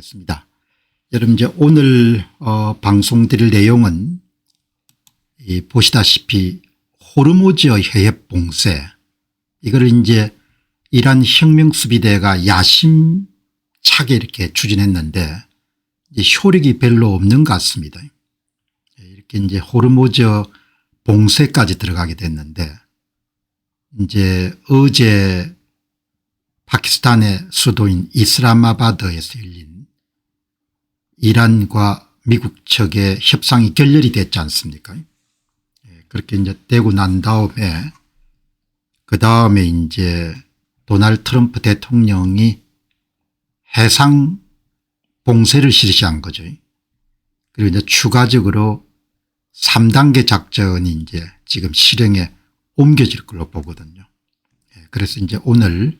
하겠습니다. 여러분 이제 오늘 방송드릴 내용은 보시다시피 호르무즈의 해협 봉쇄, 이거를 이제 이란 혁명수비대가 야심차게 이렇게 추진했는데 이제 효력이 별로 없는 것 같습니다. 이렇게 이제 호르무즈 봉쇄까지 들어가게 됐는데, 이제 어제 파키스탄의 수도인 이슬라마바드에서 열린 이란과 미국 측의 협상이 결렬이 됐지 않습니까? 그렇게 이제 되고 난 다음에 그 다음에 이제 도널드 트럼프 대통령이 해상 봉쇄를 실시한 거죠. 그리고 이제 추가적으로 3단계 작전이 이제 지금 실행에 옮겨질 걸로 보거든요. 그래서 이제 오늘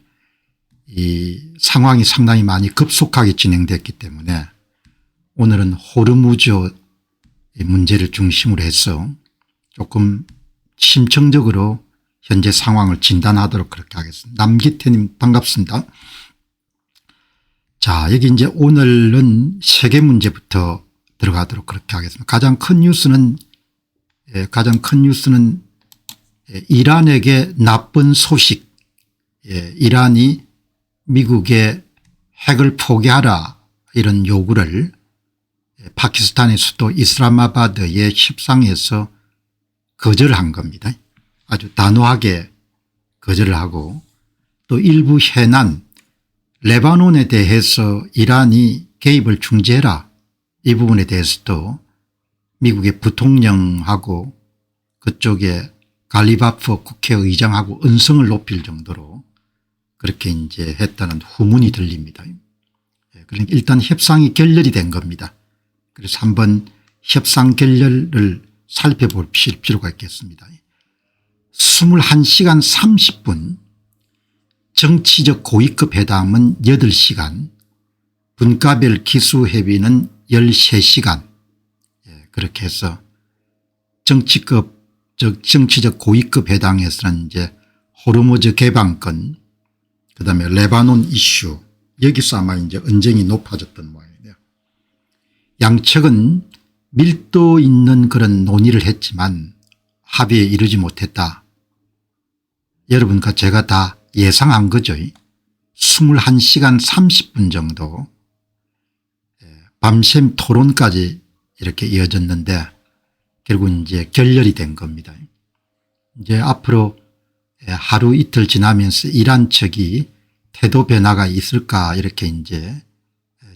이 상황이 상당히 많이 급속하게 진행됐기 때문에 오늘은 호르무즈 문제를 중심으로 해서 조금 심층적으로 현재 상황을 진단하도록 그렇게 하겠습니다. 남기태님 반갑습니다. 자, 여기 이제 오늘은 세계 문제부터 들어가도록 그렇게 하겠습니다. 가장 큰 뉴스는 이란에게 나쁜 소식, 이란이 미국의 핵을 포기하라 이런 요구를 파키스탄의 수도 이슬라마바드의 협상에서 거절한 겁니다. 아주 단호하게 거절을 하고, 또 일부 해난 레바논에 대해서 이란이 개입을 중지해라 이 부분에 대해서도 미국의 부통령하고 그쪽에 갈리바프 국회의장하고 언성을 높일 정도로 그렇게 이제 했다는 후문이 들립니다. 그러니까 일단 협상이 결렬이 된 겁니다. 그래서 한번 협상 결렬을 살펴볼 필요가 있겠습니다. 21시간 30분, 정치적 고위급 회담은 8시간, 분과별 기수회의는 13시간, 그렇게 해서 정치적 고위급 회담에서는 이제 호르무즈 개방권, 그다음에 레바논 이슈, 여기서 아마 이제 언쟁이 높아졌던 모양이네요. 양측은 밀도 있는 그런 논의를 했지만 합의에 이르지 못했다. 여러분과 제가 다 예상한 거죠. 21시간 30분 정도 밤샘 토론까지 이렇게 이어졌는데 결국 이제 결렬이 된 겁니다. 이제 앞으로 하루 이틀 지나면서 이란 측이 태도 변화가 있을까 이렇게 이제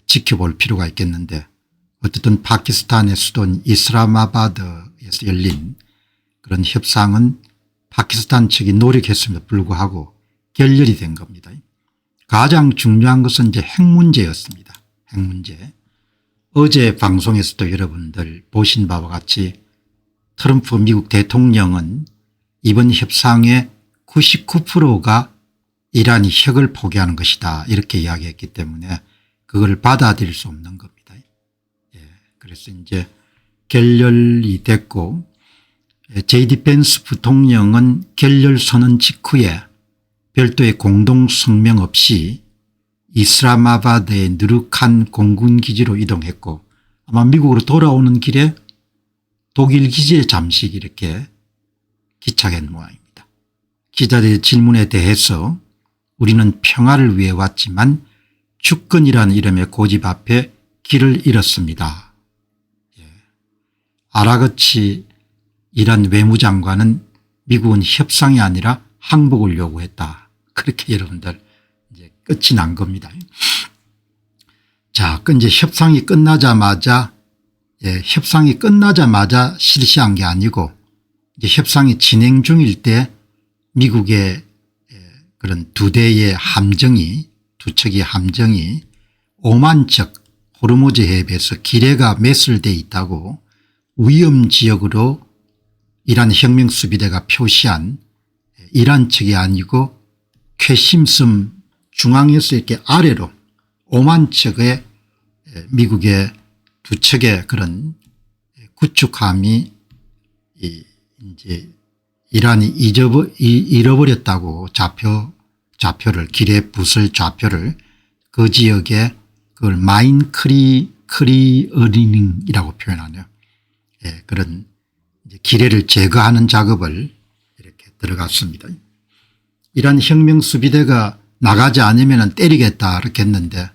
지켜볼 필요가 있겠는데, 어쨌든 파키스탄의 수도인 이슬라마바드에서 열린 그런 협상은 파키스탄 측이 노력했음에도 불구하고 결렬이 된 겁니다. 가장 중요한 것은 이제 핵 문제였습니다. 핵 문제. 어제 방송에서도 여러분들 보신 바와 같이 트럼프 미국 대통령은 이번 협상의 99%가 이란이 핵을 포기하는 것이다 이렇게 이야기했기 때문에 그걸 받아들일 수 없는 겁니다. 그래서 이제 결렬이 됐고, JD 펜스 부통령은 결렬 선언 직후에 별도의 공동 성명 없이 이슬라마바드의 누르칸 공군기지로 이동했고, 아마 미국으로 돌아오는 길에 독일 기지에 잠시 이렇게 기착한 모양입니다. 기자들의 질문에 대해서 우리는 평화를 위해 왔지만 주권이라는 이름의 고집 앞에 길을 잃었습니다. 아라거치 이란 외무장관은 미국은 협상이 아니라 항복을 요구했다. 그렇게 여러분들 이제 끝이 난 겁니다. 자, 이제 협상이 끝나자마자 실시한 게 아니고 이제 협상이 진행 중일 때 미국의 그런 두 척의 함정이 오만 척 호르무즈 해협에서 기뢰가 매설되어 있다고 위험지역으로 이란 혁명수비대가 표시한 이란 측이 아니고 쾌심섬 중앙에서 이렇게 아래로 오만 척의 미국의 두 척의 그런 구축함이 이제 이란이 잃어버렸다고 기뢰 부설 좌표를 그 지역에 그걸 마인 클리어링이라고 표현하네요. 예, 그런 이제 기뢰를 제거하는 작업을 이렇게 들어갔습니다. 이란 혁명수비대가 나가지 않으면 때리겠다 이렇게 했는데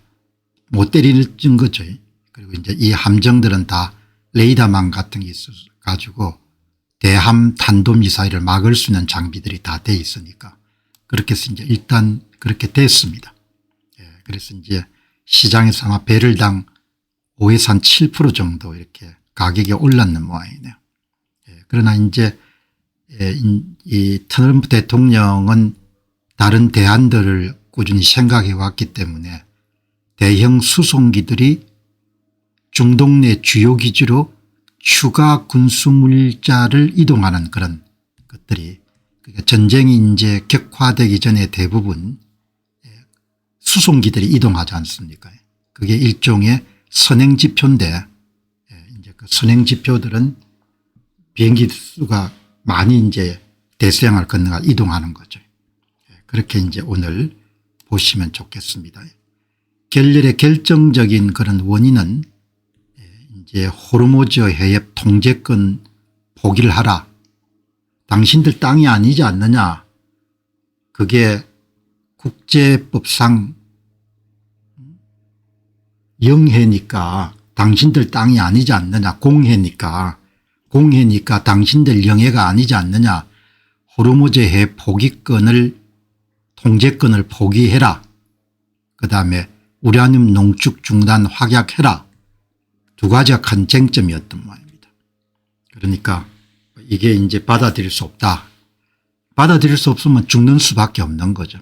못 때리는 거죠. 그리고 이제 이 함정들은 다 레이더망 같은 게 있어 가지고 대함 탄도미사일을 막을 수 있는 장비들이 다 돼 있으니까 그렇게 해서 이제 일단 그렇게 됐습니다. 예, 그래서 이제 시장에서 아마 배럴당 5에서 한 7% 정도 이렇게 가격이 올랐는 모양이네요. 예, 그러나 이제 이 트럼프 대통령은 다른 대안들을 꾸준히 생각해 왔기 때문에 대형 수송기들이 중동 내 주요 기지로 추가 군수물자를 이동하는 그런 것들이 그러니까 전쟁이 이제 격화되기 전에 대부분 수송기들이 이동하지 않습니까? 그게 일종의 선행지표인데 이제 그 선행지표들은 비행기 수가 많이 이제 대서양을 건너가 이동하는 거죠. 그렇게 이제 오늘 보시면 좋겠습니다. 결렬의 결정적인 그런 원인은 이제 호르무즈 해협 통제권 포기를 하라. 당신들 땅이 아니지 않느냐. 그게 국제법상 영해니까 당신들 땅이 아니지 않느냐. 공해니까 당신들 영해가 아니지 않느냐. 호르무즈 해협 통제권을 포기해라. 그다음에 우라늄 농축 중단 확약해라. 두 가지가 큰 쟁점이었던 모양입니다. 그러니까 이게 이제 받아들일 수 없다. 받아들일 수 없으면 죽는 수밖에 없는 거죠.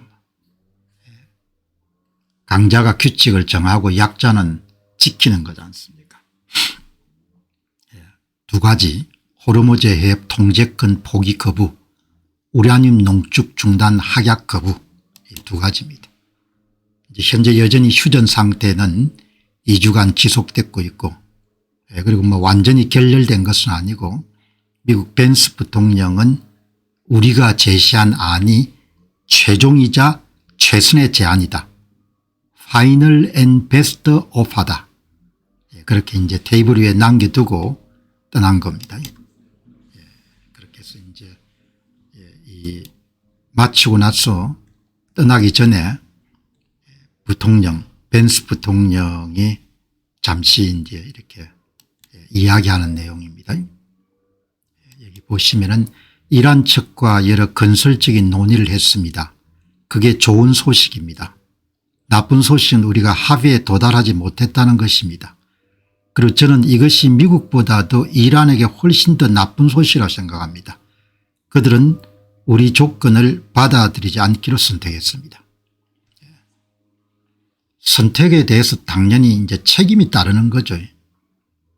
강자가 규칙을 정하고 약자는 지키는 거지 않습니까? 두 가지 호르무즈 해협 통제권 포기 거부, 우라늄 농축 중단 확약 거부 이 두 가지입니다. 이제 현재 여전히 휴전 상태는 2주간 지속되고 있고 그리고 뭐 완전히 결렬된 것은 아니고 미국 벤스 부통령은 우리가 제시한 안이 최종이자 최선의 제안이다. 파이널 앤 베스트 오파다. 그렇게 이제 테이블 위에 남겨두고 떠난 겁니다. 그렇게 해서 이제 이 마치고 나서 떠나기 전에 벤스 부통령이 잠시 이제 이렇게 이야기하는 내용입니다. 여기 보시면은 이란 측과 여러 건설적인 논의를 했습니다. 그게 좋은 소식입니다. 나쁜 소식은 우리가 합의에 도달하지 못했다는 것입니다. 그리고 저는 이것이 미국보다도 이란에게 훨씬 더 나쁜 소식이라고 생각합니다. 그들은 우리 조건을 받아들이지 않기로 선택했습니다. 선택에 대해서 당연히 이제 책임이 따르는 거죠.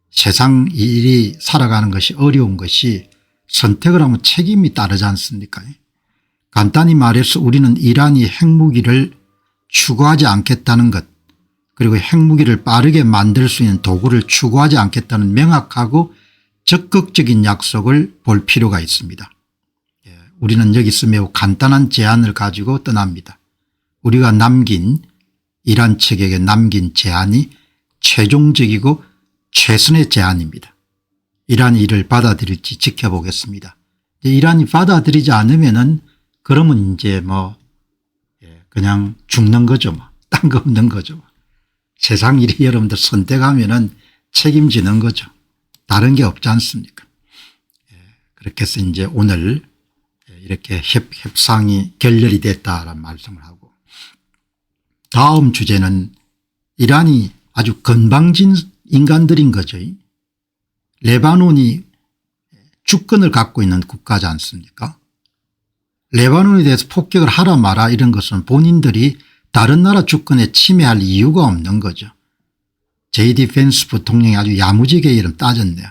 세상 일이 살아가는 것이 어려운 것이 선택을 하면 책임이 따르지 않습니까? 간단히 말해서 우리는 이란이 핵무기를 추구하지 않겠다는 것 그리고 핵무기를 빠르게 만들 수 있는 도구를 추구하지 않겠다는 명확하고 적극적인 약속을 볼 필요가 있습니다. 우리는 여기서 매우 간단한 제안을 가지고 떠납니다. 우리가 이란 측에게 남긴 제안이 최종적이고 최선의 제안입니다. 이란이 이를 받아들일지 지켜보겠습니다. 이란이 받아들이지 않으면은 그러면 이제 뭐 그냥 죽는 거죠. 딴 거 없는 거죠. 세상 일이 여러분들 선택하면은 책임지는 거죠. 다른 게 없지 않습니까? 그렇게 해서 이제 오늘 이렇게 협상이 결렬이 됐다라는 말씀을 하고 다음 주제는 이란이 아주 건방진 인간들인 거죠. 레바논이 주권을 갖고 있는 국가지 않습니까? 레바논에 대해서 폭격을 하라 마라 이런 것은 본인들이 다른 나라 주권에 침해할 이유가 없는 거죠. JD 펜스 부통령이 아주 야무지게 이름 따졌네요.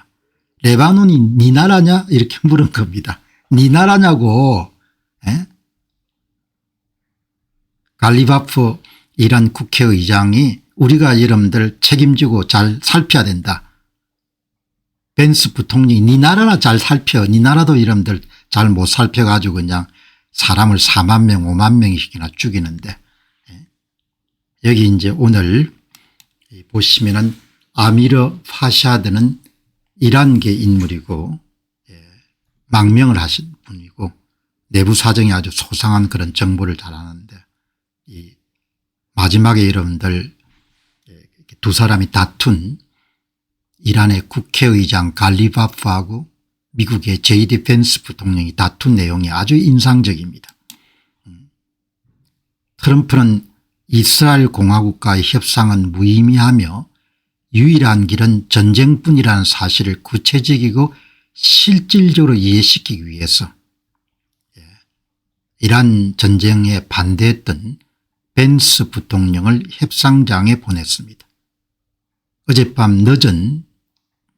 레바논이 네 나라냐 이렇게 물은 겁니다. 네 나라냐고. 갈리바프 이란 국회의장이 우리가 여러분들 책임지고 잘 살펴야 된다. 펜스 부통령이 네 나라나 잘 살펴. 네 나라도 여러분들 잘 못 살펴가지고 그냥 사람을 4만 명 5만 명씩이나 죽이는데 여기 이제 오늘 보시면은 아미르 파샤드는 이란계 인물이고 망명을 하신 분이고 내부 사정이 아주 소상한 그런 정보를 잘 아는데 이 마지막에 여러분들 두 사람이 다툰 이란의 국회의장 갈리바프하고 미국의 JD 펜스 부통령이 다툰 내용이 아주 인상적입니다. 트럼프는 이스라엘 공화국과의 협상은 무의미하며 유일한 길은 전쟁뿐이라는 사실을 구체적이고 실질적으로 이해시키기 위해서 이란 전쟁에 반대했던 펜스 부통령을 협상장에 보냈습니다. 어젯밤 늦은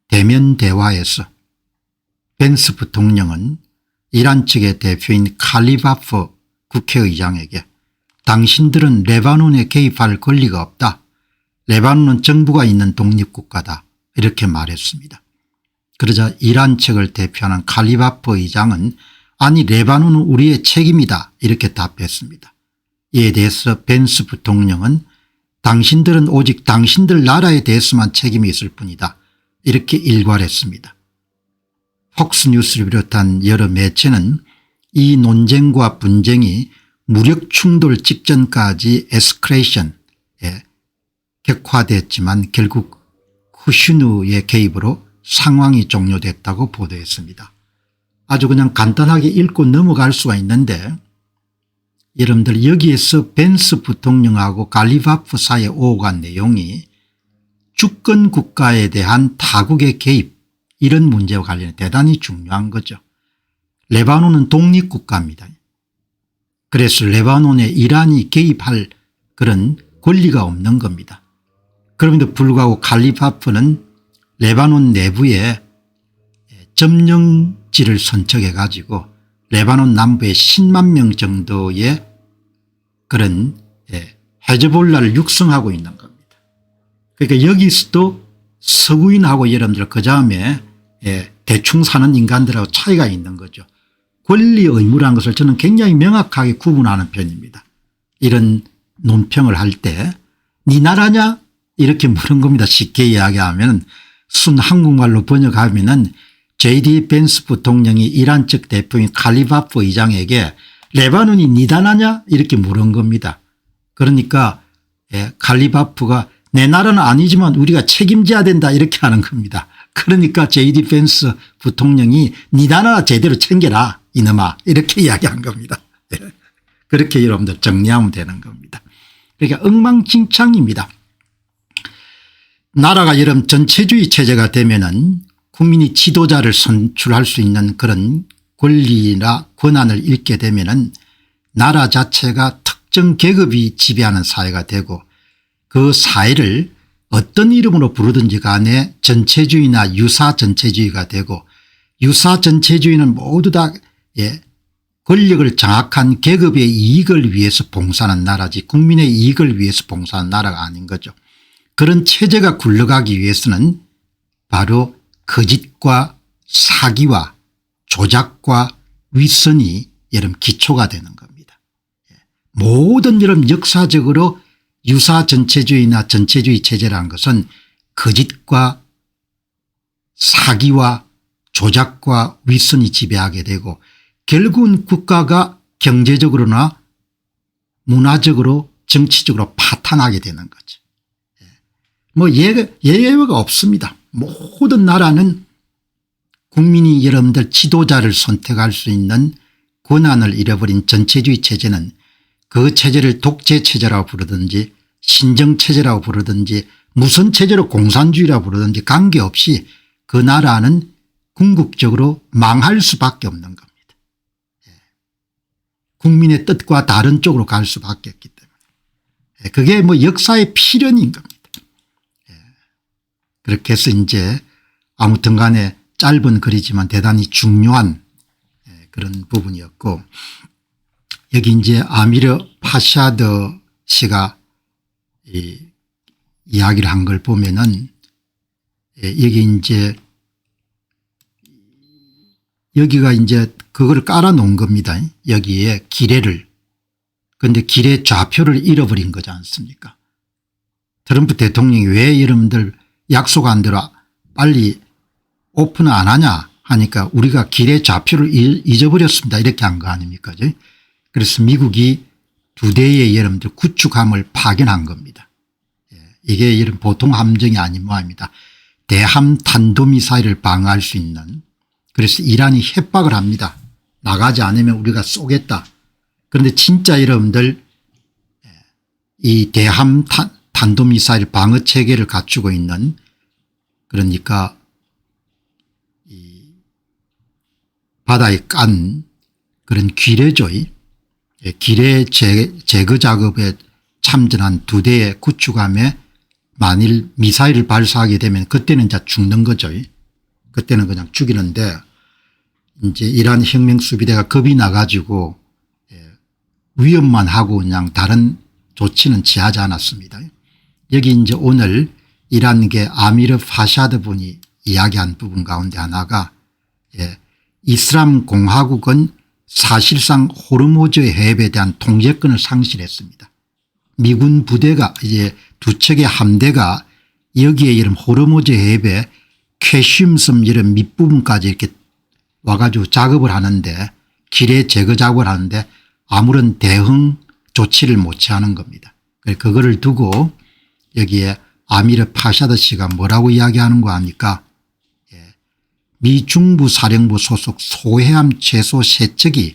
대면 대화에서 펜스 부통령은 이란 측의 대표인 칼리바프 국회의장에게 당신들은 레바논에 개입할 권리가 없다. 레바논은 정부가 있는 독립국가다. 이렇게 말했습니다. 그러자 이란 측을 대표하는 칼리바프 의장은 아니 레바논은 우리의 책임이다. 이렇게 답했습니다. 이에 대해서 펜스 부통령은 당신들은 오직 당신들 나라에 대해서만 책임이 있을 뿐이다. 이렇게 일괄했습니다. 폭스뉴스를 비롯한 여러 매체는 이 논쟁과 분쟁이 무력 충돌 직전까지 에스컬레이션에 격화됐지만 결국 쿠슈누의 개입으로 상황이 종료됐다고 보도했습니다. 아주 그냥 간단하게 읽고 넘어갈 수가 있는데 여러분들 여기에서 펜스 부통령하고 갈리바프 사이에 오간 내용이 주권 국가에 대한 타국의 개입 이런 문제와 관련해 대단히 중요한 거죠. 레바논은 독립국가입니다. 그래서 레바논에 이란이 개입할 그런 권리가 없는 겁니다. 그럼에도 불구하고 갈리바프는 레바논 내부에 점령지를 선척해 가지고 레바논 남부에 10만 명 정도의 그런 헤즈볼라를 육성하고 있는 겁니다. 그러니까 여기서도 서구인하고 여러분들 그다음에 대충 사는 인간들하고 차이가 있는 거죠. 권리 의무라는 것을 저는 굉장히 명확하게 구분하는 편입니다. 이런 논평을 할 때 네 나라냐 이렇게 물은 겁니다. 쉽게 이야기하면 순 한국말로 번역하면 JD 펜스 부통령이 이란 측 대표인 칼리바프 의장에게 레바논이 네 나라냐 이렇게 물은 겁니다. 그러니까 칼리바프가 내 나라는 아니지만 우리가 책임져야 된다 이렇게 하는 겁니다. 그러니까 JD 펜스 부통령이 네 나라 제대로 챙겨라 이놈아 이렇게 이야기한 겁니다. 그렇게 여러분들 정리하면 되는 겁니다. 그러니까 엉망진창입니다. 나라가 여러분 전체주의 체제가 되면은 국민이 지도자를 선출할 수 있는 그런 권리나 권한을 잃게 되면은 나라 자체가 특정 계급이 지배하는 사회가 되고 그 사회를 어떤 이름으로 부르든지 간에 전체주의나 유사 전체주의가 되고 유사 전체주의는 모두 다 권력을 장악한 계급의 이익을 위해서 봉사하는 나라지 국민의 이익을 위해서 봉사하는 나라가 아닌 거죠. 그런 체제가 굴러가기 위해서는 바로 거짓과 사기와 조작과 위선이 여러분 기초가 되는 겁니다. 모든 여러분 역사적으로 유사 전체주의나 전체주의 체제라는 것은 거짓과 사기와 조작과 위선이 지배하게 되고 결국은 국가가 경제적으로나 문화적으로 정치적으로 파탄하게 되는 거죠. 뭐 예외가 없습니다. 모든 나라는 국민이 여러분들 지도자를 선택할 수 있는 권한을 잃어버린 전체주의 체제는 그 체제를 독재체제라고 부르든지 신정체제라고 부르든지 무슨 체제로 공산주의라고 부르든지 관계없이 그 나라는 궁극적으로 망할 수밖에 없는 겁니다. 국민의 뜻과 다른 쪽으로 갈 수밖에 없기 때문에 그게 뭐 역사의 필연인 겁니다. 그렇게 해서 이제 아무튼 간에 짧은 글이지만 대단히 중요한 그런 부분이었고 여기 이제 아미르 파샤드 씨가 이야기를 한 걸 보면은 여기 이제 여기가 이제 그걸 깔아 놓은 겁니다. 여기에 기뢰를. 그런데 기뢰 좌표를 잃어버린 거지 않습니까? 트럼프 대통령이 왜 여러분들 약속한 대로 빨리 오픈을 안 하냐 하니까 우리가 길의 좌표를 잊어버렸습니다. 이렇게 한 거 아닙니까? 그래서 미국이 2대의 여러분들 구축함을 파견한 겁니다. 이게 여러분 보통 함정이 아닌 모양입니다. 대함 탄도미사일을 방어할 수 있는, 그래서 이란이 협박을 합니다. 나가지 않으면 우리가 쏘겠다. 그런데 진짜 여러분들 이 대함 탄도미사일 방어 체계를 갖추고 있는, 그러니까 이 바다에 깐 그런 기뢰죠. 기뢰 제거 작업에 참전한 2대의 구축함에 만일 미사일을 발사하게 되면 그때는 이제 죽는 거죠. 그때는 그냥 죽이는데, 이제 이란 혁명수비대가 겁이 나가지고 위협만 하고 그냥 다른 조치는 취하지 않았습니다. 여기 이제 오늘 이란계 아미르 파샤드 분이 이야기한 부분 가운데 하나가 이슬람 공화국은 사실상 호르무즈 해협에 대한 통제권을 상실했습니다. 미군 부대가 이제 2척의 함대가 여기에 이런 호르무즈 해협에 캐슘섬 이런 밑부분까지 이렇게 와가지고 작업을 하는데, 기뢰 제거 작업을 하는데 아무런 대응 조치를 못 취하는 겁니다. 그거를 두고 여기에 아미르 파샤드 씨가 뭐라고 이야기하는 거 아닙니까? 미 중부 사령부 소속 소해함 최소 3척이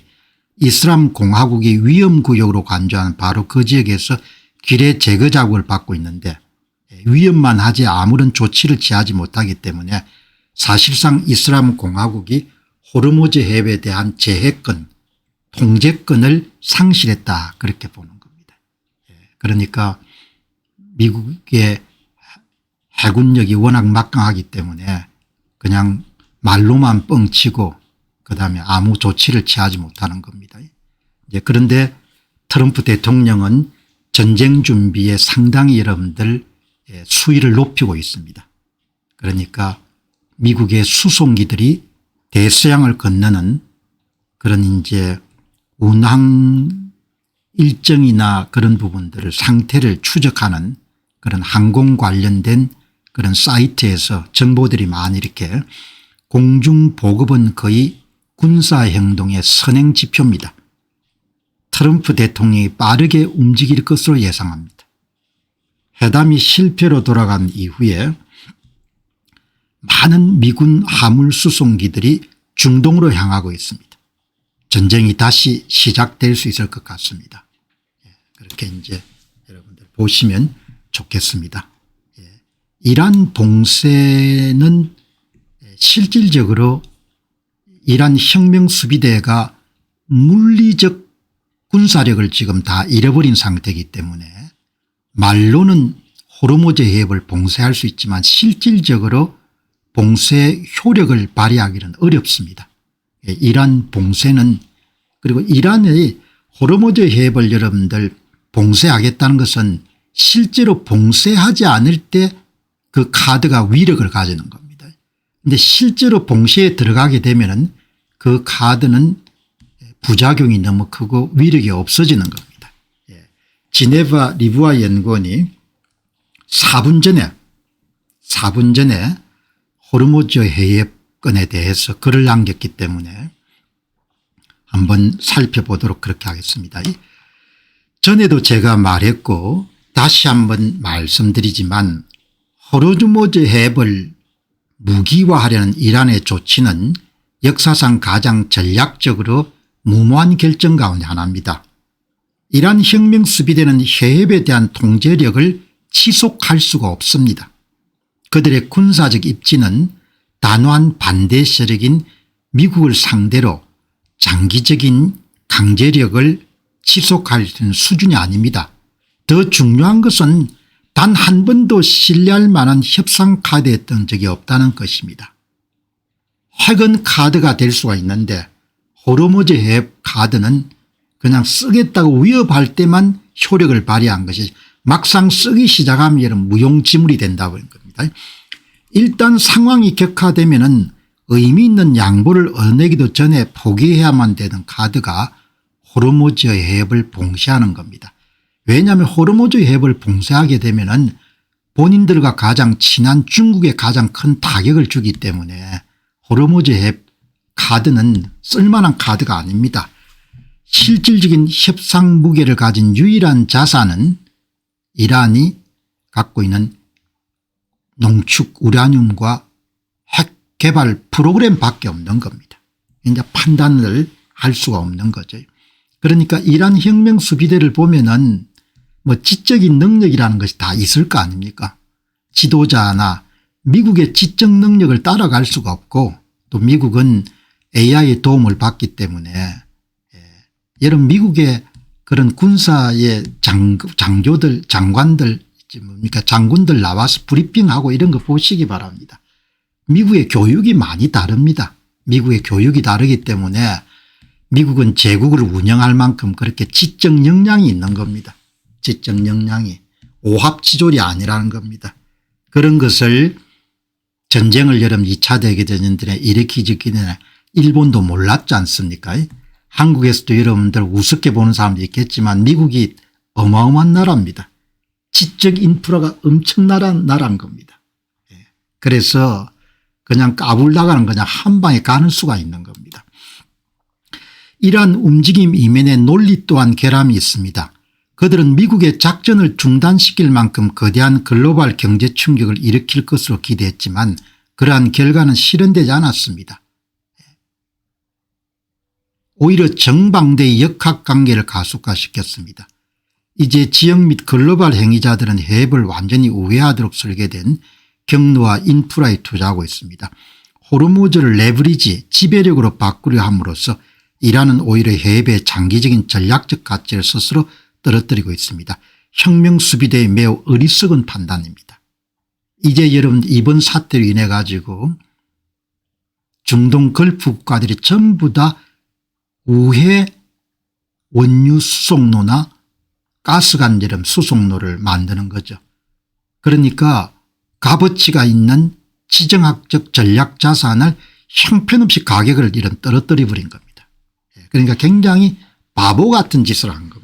이슬람 공화국이 위험구역으로 간주하는 바로 그 지역에서 기뢰 제거 작업을 받고 있는데, 위험만 하지 아무런 조치를 취하지 못하기 때문에 사실상 이슬람 공화국이 호르무즈 해협에 대한 제해권, 통제권을 상실했다, 그렇게 보는 겁니다. 그러니까 미국의 해군력이 워낙 막강하기 때문에 그냥 말로만 뻥치고 그다음에 아무 조치를 취하지 못하는 겁니다. 그런데 트럼프 대통령은 전쟁 준비에 상당히 여러분들 수위를 높이고 있습니다. 그러니까 미국의 수송기들이 대서양을 건너는 그런 이제 운항 일정이나 그런 부분들을 상태를 추적하는 그런 항공 관련된 그런 사이트에서 정보들이 많이 이렇게 공중 보급은 거의 군사행동의 선행 지표입니다. 트럼프 대통령이 빠르게 움직일 것으로 예상합니다. 회담이 실패로 돌아간 이후에 많은 미군 화물 수송기들이 중동으로 향하고 있습니다. 전쟁이 다시 시작될 수 있을 것 같습니다. 그렇게 이제 여러분들 보시면 좋겠습니다. 이란 봉쇄는 실질적으로 이란 혁명수비대가 물리적 군사력을 지금 다 잃어버린 상태이기 때문에 말로는 호르무즈 해협을 봉쇄할 수 있지만 실질적으로 봉쇄 효력을 발휘하기는 어렵습니다. 이란 봉쇄는, 그리고 이란의 호르무즈 해협을 여러분들 봉쇄하겠다는 것은 실제로 봉쇄하지 않을 때 그 카드가 위력을 가지는 겁니다. 그런데 실제로 봉쇄에 들어가게 되면은 그 카드는 부작용이 너무 크고 위력이 없어지는 겁니다. 지네바 리부아 연구원이 4분 전에 호르무즈 해협권에 대해서 글을 남겼기 때문에 한번 살펴보도록 그렇게 하겠습니다. 전에도 제가 말했고 다시 한번 말씀드리지만 호르무즈 해협을 무기화하려는 이란의 조치는 역사상 가장 전략적으로 무모한 결정 가운데 하나입니다. 이란 혁명수비대는 해협에 대한 통제력을 지속할 수가 없습니다. 그들의 군사적 입지는 단호한 반대 세력인 미국을 상대로 장기적인 강제력을 지속할 수 있는 수준이 아닙니다. 더 중요한 것은 단 한 번도 신뢰할 만한 협상 카드였던 적이 없다는 것입니다. 핵은 카드가 될 수가 있는데 호르무즈 해협 카드는 그냥 쓰겠다고 위협할 때만 효력을 발휘한 것이 막상 쓰기 시작하면 이런 무용지물이 된다고 하는 겁니다. 일단 상황이 격화되면은 의미 있는 양보를 얻내기도 전에 포기해야만 되는 카드가 호르무즈 해협을 봉쇄하는 겁니다. 왜냐하면 호르무즈 해협을 봉쇄하게 되면은 본인들과 가장 친한 중국에 가장 큰 타격을 주기 때문에 호르무즈 해협 카드는 쓸만한 카드가 아닙니다. 실질적인 협상 무게를 가진 유일한 자산은 이란이 갖고 있는 농축 우라늄과 핵 개발 프로그램밖에 없는 겁니다. 이제 판단을 할 수가 없는 거죠. 그러니까 이란 혁명 수비대를 보면은 뭐 지적인 능력이라는 것이 다 있을 거 아닙니까? 지도자나 미국의 지적 능력을 따라갈 수가 없고 또 미국은 AI의 도움을 받기 때문에 여러분 미국의 그런 군사의 장교들 장관들 뭡니까 장군들 나와서 브리핑하고 이런 거 보시기 바랍니다. 미국의 교육이 많이 다릅니다. 미국의 교육이 다르기 때문에 미국은 제국을 운영할 만큼 그렇게 지적 역량이 있는 겁니다. 지적 역량이 오합지졸이 아니라는 겁니다. 그런 것을 전쟁을 여러분 2차 대전에 일으키기 전에 일본도 몰랐지 않습니까? 한국에서도 여러분들 우습게 보는 사람도 있겠지만 미국이 어마어마한 나라입니다. 지적 인프라가 엄청난 나라인 겁니다. 그래서 그냥 까불다가는 그냥 한 방에 가는 수가 있는 겁니다. 이러한 움직임 이면에 논리 또한 결함이 있습니다. 그들은 미국의 작전을 중단시킬 만큼 거대한 글로벌 경제 충격을 일으킬 것으로 기대했지만 그러한 결과는 실현되지 않았습니다. 오히려 정방대의 역학관계를 가속화시켰습니다. 이제 지역 및 글로벌 행위자들은 해협을 완전히 우회하도록 설계된 경로와 인프라에 투자하고 있습니다. 호르무즈를 레버리지 지배력으로 바꾸려 함으로써 이란은 오히려 해협의 장기적인 전략적 가치를 스스로 떨어뜨리고 있습니다. 혁명수비대의 매우 어리석은 판단입니다. 이제 여러분 이번 사태로 인해 가지고 중동 걸프 국가들이 전부 다 우회 원유 수송로나 가스관제름 수송로를 만드는 거죠. 그러니까 값어치가 있는 지정학적 전략 자산을 형편없이 가격을 이런 떨어뜨려 버린 겁니다. 그러니까 굉장히 바보 같은 짓을 한 겁니다.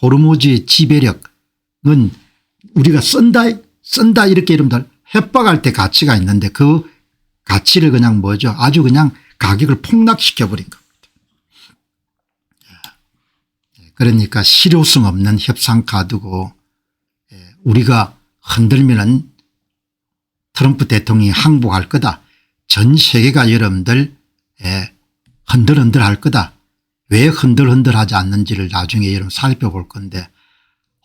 호르무즈의 지배력은 우리가 쓴다 이렇게 여러분들 협박할 때 가치가 있는데 그 가치를 그냥 뭐죠 아주 그냥 가격을 폭락시켜 버린 겁니다. 그러니까 실효성 없는 협상 카드고 우리가 흔들면은 트럼프 대통령이 항복할 거다. 전 세계가 여러분들 흔들흔들 할 거다. 왜 흔들흔들하지 않는지를 나중에 여러분 살펴볼 건데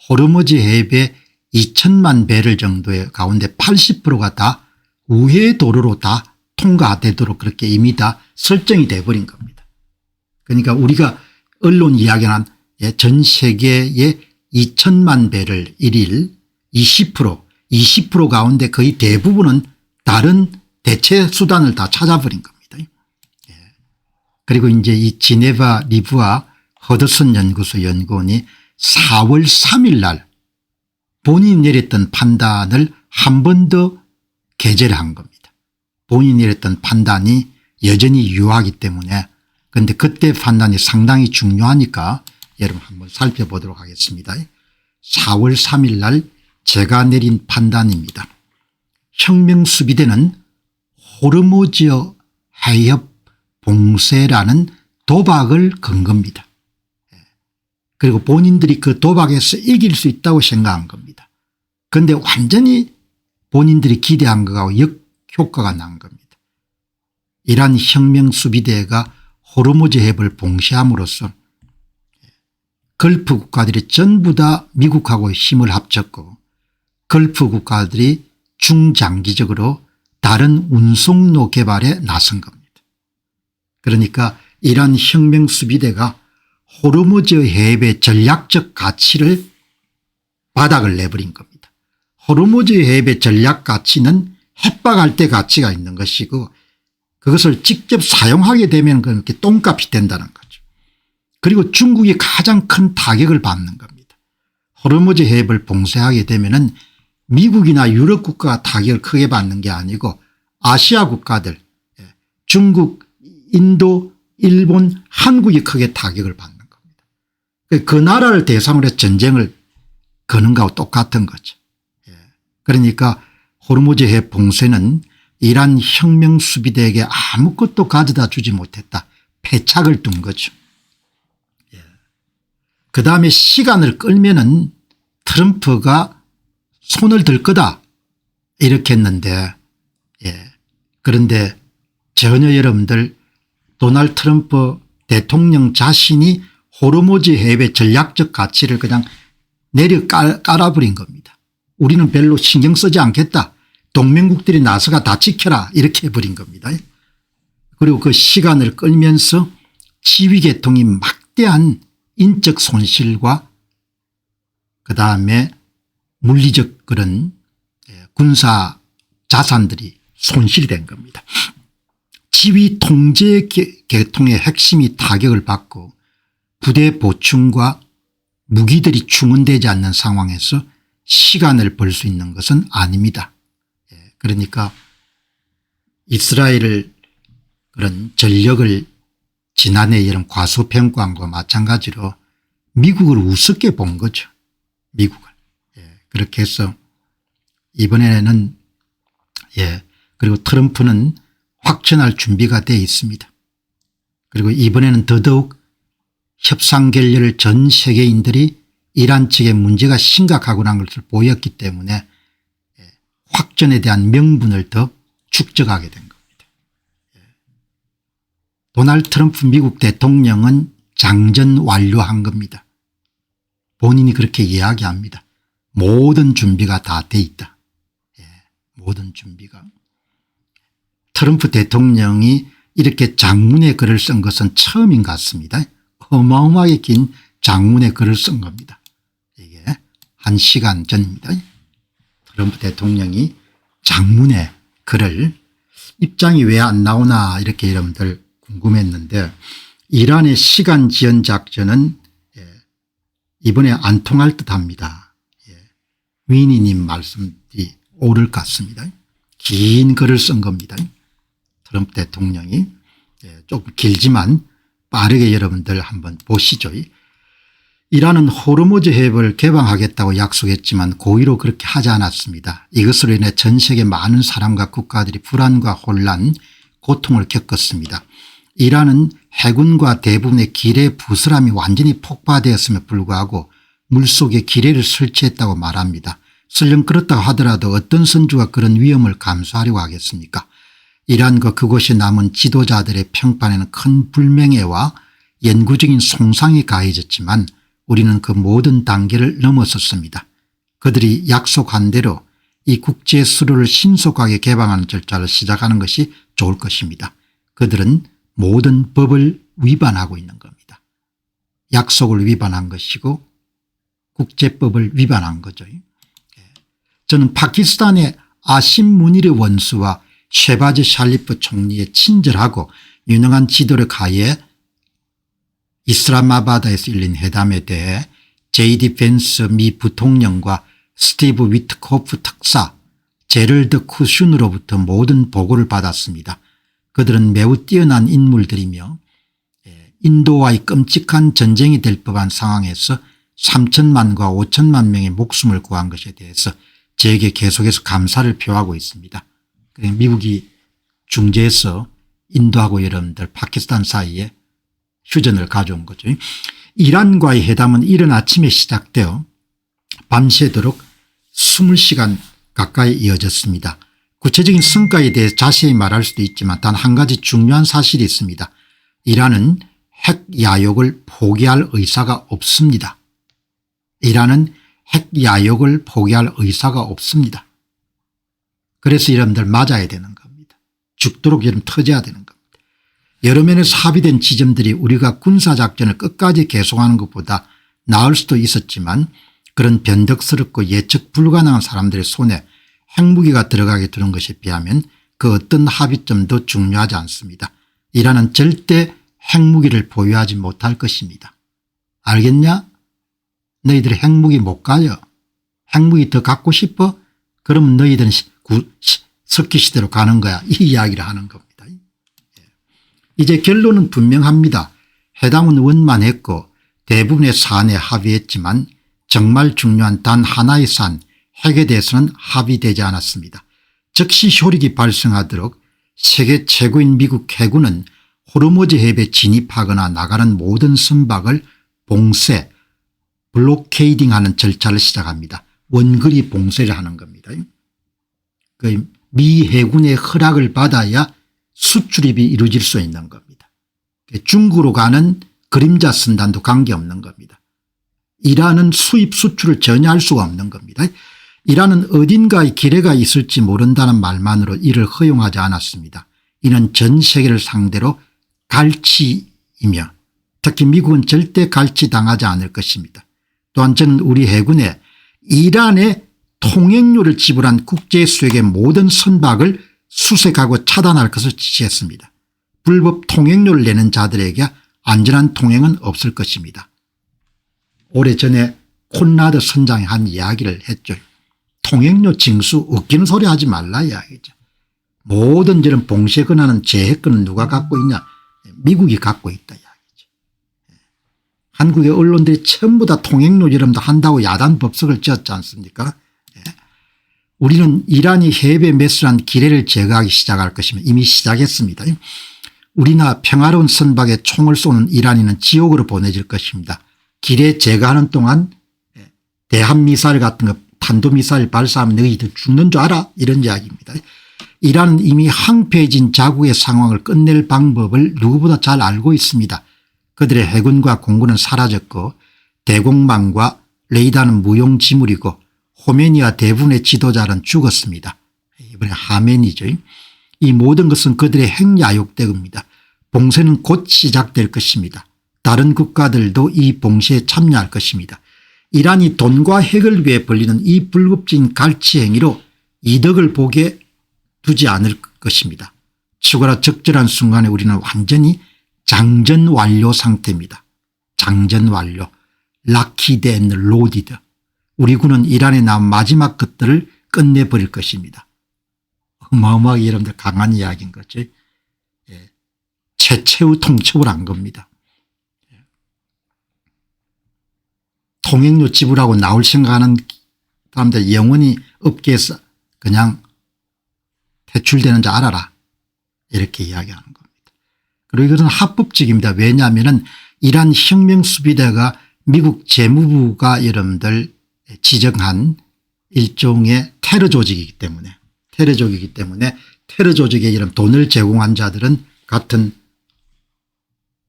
호르무즈 해협의 2천만 배럴 정도의 가운데 80%가 다 우회 도로로 다 통과되도록 그렇게 이미 다 설정이 돼버린 겁니다. 그러니까 우리가 언론 이야기한 전 세계의 2천만 배를 1일 20% 가운데 거의 대부분은 다른 대체 수단을 다 찾아버린 겁니다. 그리고 이제 이 지네바 리브와 허드슨 연구소 연구원이 4월 3일 날 본인이 내렸던 판단을 한 번 더 개재를 겁니다. 본인이 내렸던 판단이 여전히 유효하기 때문에 그런데 그때 판단이 상당히 중요하니까 여러분 한번 살펴보도록 하겠습니다. 4월 3일 날 제가 내린 판단입니다. 혁명수비대는 호르무즈 해협 봉쇄라는 도박을 건 겁니다. 그리고 본인들이 그 도박에서 이길 수 있다고 생각한 겁니다. 그런데 완전히 본인들이 기대한 것하고 역효과가 난 겁니다. 이란 혁명수비대가 호르무즈 해협을 봉쇄함으로써 걸프 국가들이 전부 다 미국하고 힘을 합쳤고 걸프 국가들이 중장기적으로 다른 운송로 개발에 나선 겁니다. 그러니까 이란 혁명수비대가 호르무즈 해협의 전략적 가치를 바닥을 내버린 겁니다. 호르무즈 해협의 전략 가치는 협박할 때 가치가 있는 것이고 그것을 직접 사용하게 되면 그렇게 똥값이 된다는 거죠. 그리고 중국이 가장 큰 타격을 받는 겁니다. 호르무즈 해협을 봉쇄하게 되면은 미국이나 유럽 국가가 타격을 크게 받는 게 아니고 아시아 국가들 중국 인도 일본 한국이 크게 타격을 받는 겁니다. 그 나라를 대상으로 해서 전쟁을 거는 거하고 똑같은 거죠. 그러니까 호르무즈 해협 봉쇄는 이란 혁명수비대에게 아무것도 가져다 주지 못했다. 패착을 둔 거죠. 그다음에 시간을 끌면은 트럼프가 손을 들 거다 이렇게 했는데 그런데 전혀 여러분들 도널드 트럼프 대통령 자신이 호르무즈 해협의 전략적 가치를 그냥 내려 깔아버린 겁니다. 우리는 별로 신경 쓰지 않겠다. 동맹국들이 나서가 다 지켜라 이렇게 해버린 겁니다. 그리고 그 시간을 끌면서 지휘계통이 막대한 인적 손실과 그다음에 물리적 그런 군사 자산들이 손실이 된 겁니다. 지휘 통제 계통의 핵심이 타격을 받고 부대 보충과 무기들이 충원되지 않는 상황에서 시간을 벌 수 있는 것은 아닙니다. 그러니까 이스라엘을 그런 전력을 지난해 여름 과소평가한 것과 마찬가지로 미국을 우습게 본 거죠. 미국을. 그렇게 해서 이번에는 그리고 트럼프는 확전할 준비가 되어 있습니다. 그리고 이번에는 더더욱 협상 결렬을 전 세계인들이 이란 측의 문제가 심각하구나 것을 보였기 때문에 확전에 대한 명분을 더 축적하게 된 겁니다. 도널드 트럼프 미국 대통령은 장전 완료한 겁니다. 본인이 그렇게 이야기합니다. 모든 준비가 다 돼 있다. 모든 준비가. 트럼프 대통령이 이렇게 장문의 글을 쓴 것은 처음인 것 같습니다. 어마어마하게 긴 장문의 글을 쓴 겁니다. 이게 1시간 전입니다. 트럼프 대통령이 장문의 글을 입장이 왜 안 나오나 이렇게 여러분들 궁금했는데 이란의 시간 지연 작전은 이번에 안 통할 듯합니다. 위니님 말씀이 옳을 것 같습니다. 긴 글을 쓴 겁니다. 트럼프 대통령이 조금 길지만 빠르게 여러분들 한번 보시죠. 이란은 호르무즈 해협을 개방하겠다고 약속했지만 고의로 그렇게 하지 않았습니다. 이것으로 인해 전 세계 많은 사람과 국가들이 불안과 혼란, 고통을 겪었습니다. 이란은 해군과 대부분의 기뢰 부스럼이 완전히 폭파되었음에 불구하고 물속에 기뢰를 설치했다고 말합니다. 설령 그렇다고 하더라도 어떤 선주가 그런 위험을 감수하려고 하겠습니까? 이란과 그곳에 남은 지도자들의 평판에는 큰 불명예와 영구적인 손상이 가해졌지만 우리는 그 모든 단계를 넘어섰습니다. 그들이 약속한 대로 이 국제 수로를 신속하게 개방하는 절차를 시작하는 것이 좋을 것입니다. 그들은 모든 법을 위반하고 있는 겁니다. 약속을 위반한 것이고 국제법을 위반한 거죠. 저는 파키스탄의 아심 무닐의 원수와 쉐바즈 샬리프 총리의 친절하고 유능한 지도력 하에 이슬라마바드에서 열린 회담에 대해 JD 펜스 미 부통령과 스티브 위트코프 특사 제럴드 쿠슌으로부터 모든 보고를 받았습니다. 그들은 매우 뛰어난 인물들이며 인도와의 끔찍한 전쟁이 될 법한 상황에서 3천만과 5천만 명의 목숨을 구한 것에 대해서 제게 계속해서 감사를 표하고 있습니다. 미국이 중재해서 인도하고 여러분들 파키스탄 사이에 휴전을 가져온 거죠. 이란과의 회담은 이른 아침에 시작되어 밤새도록 20시간 가까이 이어졌습니다. 구체적인 성과에 대해 자세히 말할 수도 있지만 단 한 가지 중요한 사실이 있습니다. 이란은 핵 야욕을 포기할 의사가 없습니다. 이란은 핵 야욕을 포기할 의사가 없습니다. 그래서 여러분들 맞아야 되는 겁니다. 죽도록 여러분 터져야 되는 겁니다. 여러 면에서 합의된 지점들이 우리가 군사작전을 끝까지 계속하는 것보다 나을 수도 있었지만 그런 변덕스럽고 예측 불가능한 사람들의 손에 핵무기가 들어가게 두는 것에 비하면 그 어떤 합의점도 중요하지 않습니다. 이란은 절대 핵무기를 보유하지 못할 것입니다. 알겠냐? 너희들이 핵무기 못 가요. 핵무기 더 갖고 싶어? 그러면 너희들은 석기시대로 가는 거야. 이 이야기를 하는 겁니다. 이제 결론은 분명합니다. 회담은 원만했고 대부분의 사안에 합의했지만 정말 중요한 단 하나의 사안 핵에 대해서는 합의되지 않았습니다. 즉시 효력이 발생하도록 세계 최고인 미국 해군은 호르무즈 해협에 진입하거나 나가는 모든 선박을 봉쇄 블로케이딩하는 절차를 시작합니다. 원거리 봉쇄를 하는 겁니다. 미 해군의 허락을 받아야 수출입이 이루어질 수 있는 겁니다. 중국으로 가는 그림자 선단도 관계없는 겁니다. 이란은 수입 수출을 전혀 할 수가 없는 겁니다. 이란은 어딘가에 기뢰가 있을지 모른다는 말만으로 이를 허용하지 않았습니다. 이는 전 세계를 상대로 갈취이며 특히 미국은 절대 갈취당하지 않을 것입니다. 또한 저는 우리 해군에 이란에 통행료를 지불한 국제수역의 모든 선박을 수색하고 차단할 것을 지시했습니다. 불법 통행료를 내는 자들에게 안전한 통행은 없을 것입니다. 오래전에 콘라드 선장이 한 이야기를 했죠. 통행료 징수 웃기는 소리 하지 말라 이야기죠. 모든 저런 봉쇄 권한은 재해권은 누가 갖고 있냐. 미국이 갖고 있다 이야기죠. 한국의 언론들이 전부 다 통행료 여러분도 한다고 야단 법석을 지었지 않습니까? 우리는 이란이 해협에 매수한 기뢰를 제거하기 시작할 것이면 이미 시작했습니다. 우리나 평화로운 선박에 총을 쏘는 이란인은 지옥으로 보내질 것입니다. 기뢰 제거하는 동안 대한미사일 같은 거 탄도미사일 발사하면 너희들 죽는 줄 알아 이런 이야기입니다. 이란은 이미 황폐해진 자국의 상황을 끝낼 방법을 누구보다 잘 알고 있습니다. 그들의 해군과 공군은 사라졌고 대공망과 레이더는 무용지물이고 호메니와 대부분의 지도자는 죽었습니다. 이번에 하메니죠. 이 모든 것은 그들의 핵야욕대입니다. 봉쇄는 곧 시작될 것입니다. 다른 국가들도 이 봉쇄에 참여할 것입니다. 이란이 돈과 핵을 위해 벌리는 이 불법적인 갈취 행위로 이득을 보게 두지 않을 것입니다. 추가로 적절한 순간에 우리는 완전히 장전 완료 상태입니다. 장전 완료. 락히드 앤 로디드. 우리 군은 이란에 남은 마지막 것들을 끝내버릴 것입니다. 어마어마하게 여러분들 강한 이야기인 거죠. 최후 통첩을 한 겁니다. 통행료 지불하고 나올 생각하는 사람들 영원히 업계에서 그냥 퇴출되는 줄 알아라 이렇게 이야기하는 겁니다. 그리고 이것은 합법적입니다. 왜냐하면 이란 혁명수비대가 미국 재무부가 여러분들 지정한 일종의 테러 조직이기 때문에 테러 조직에 이런 돈을 제공한 자들은 같은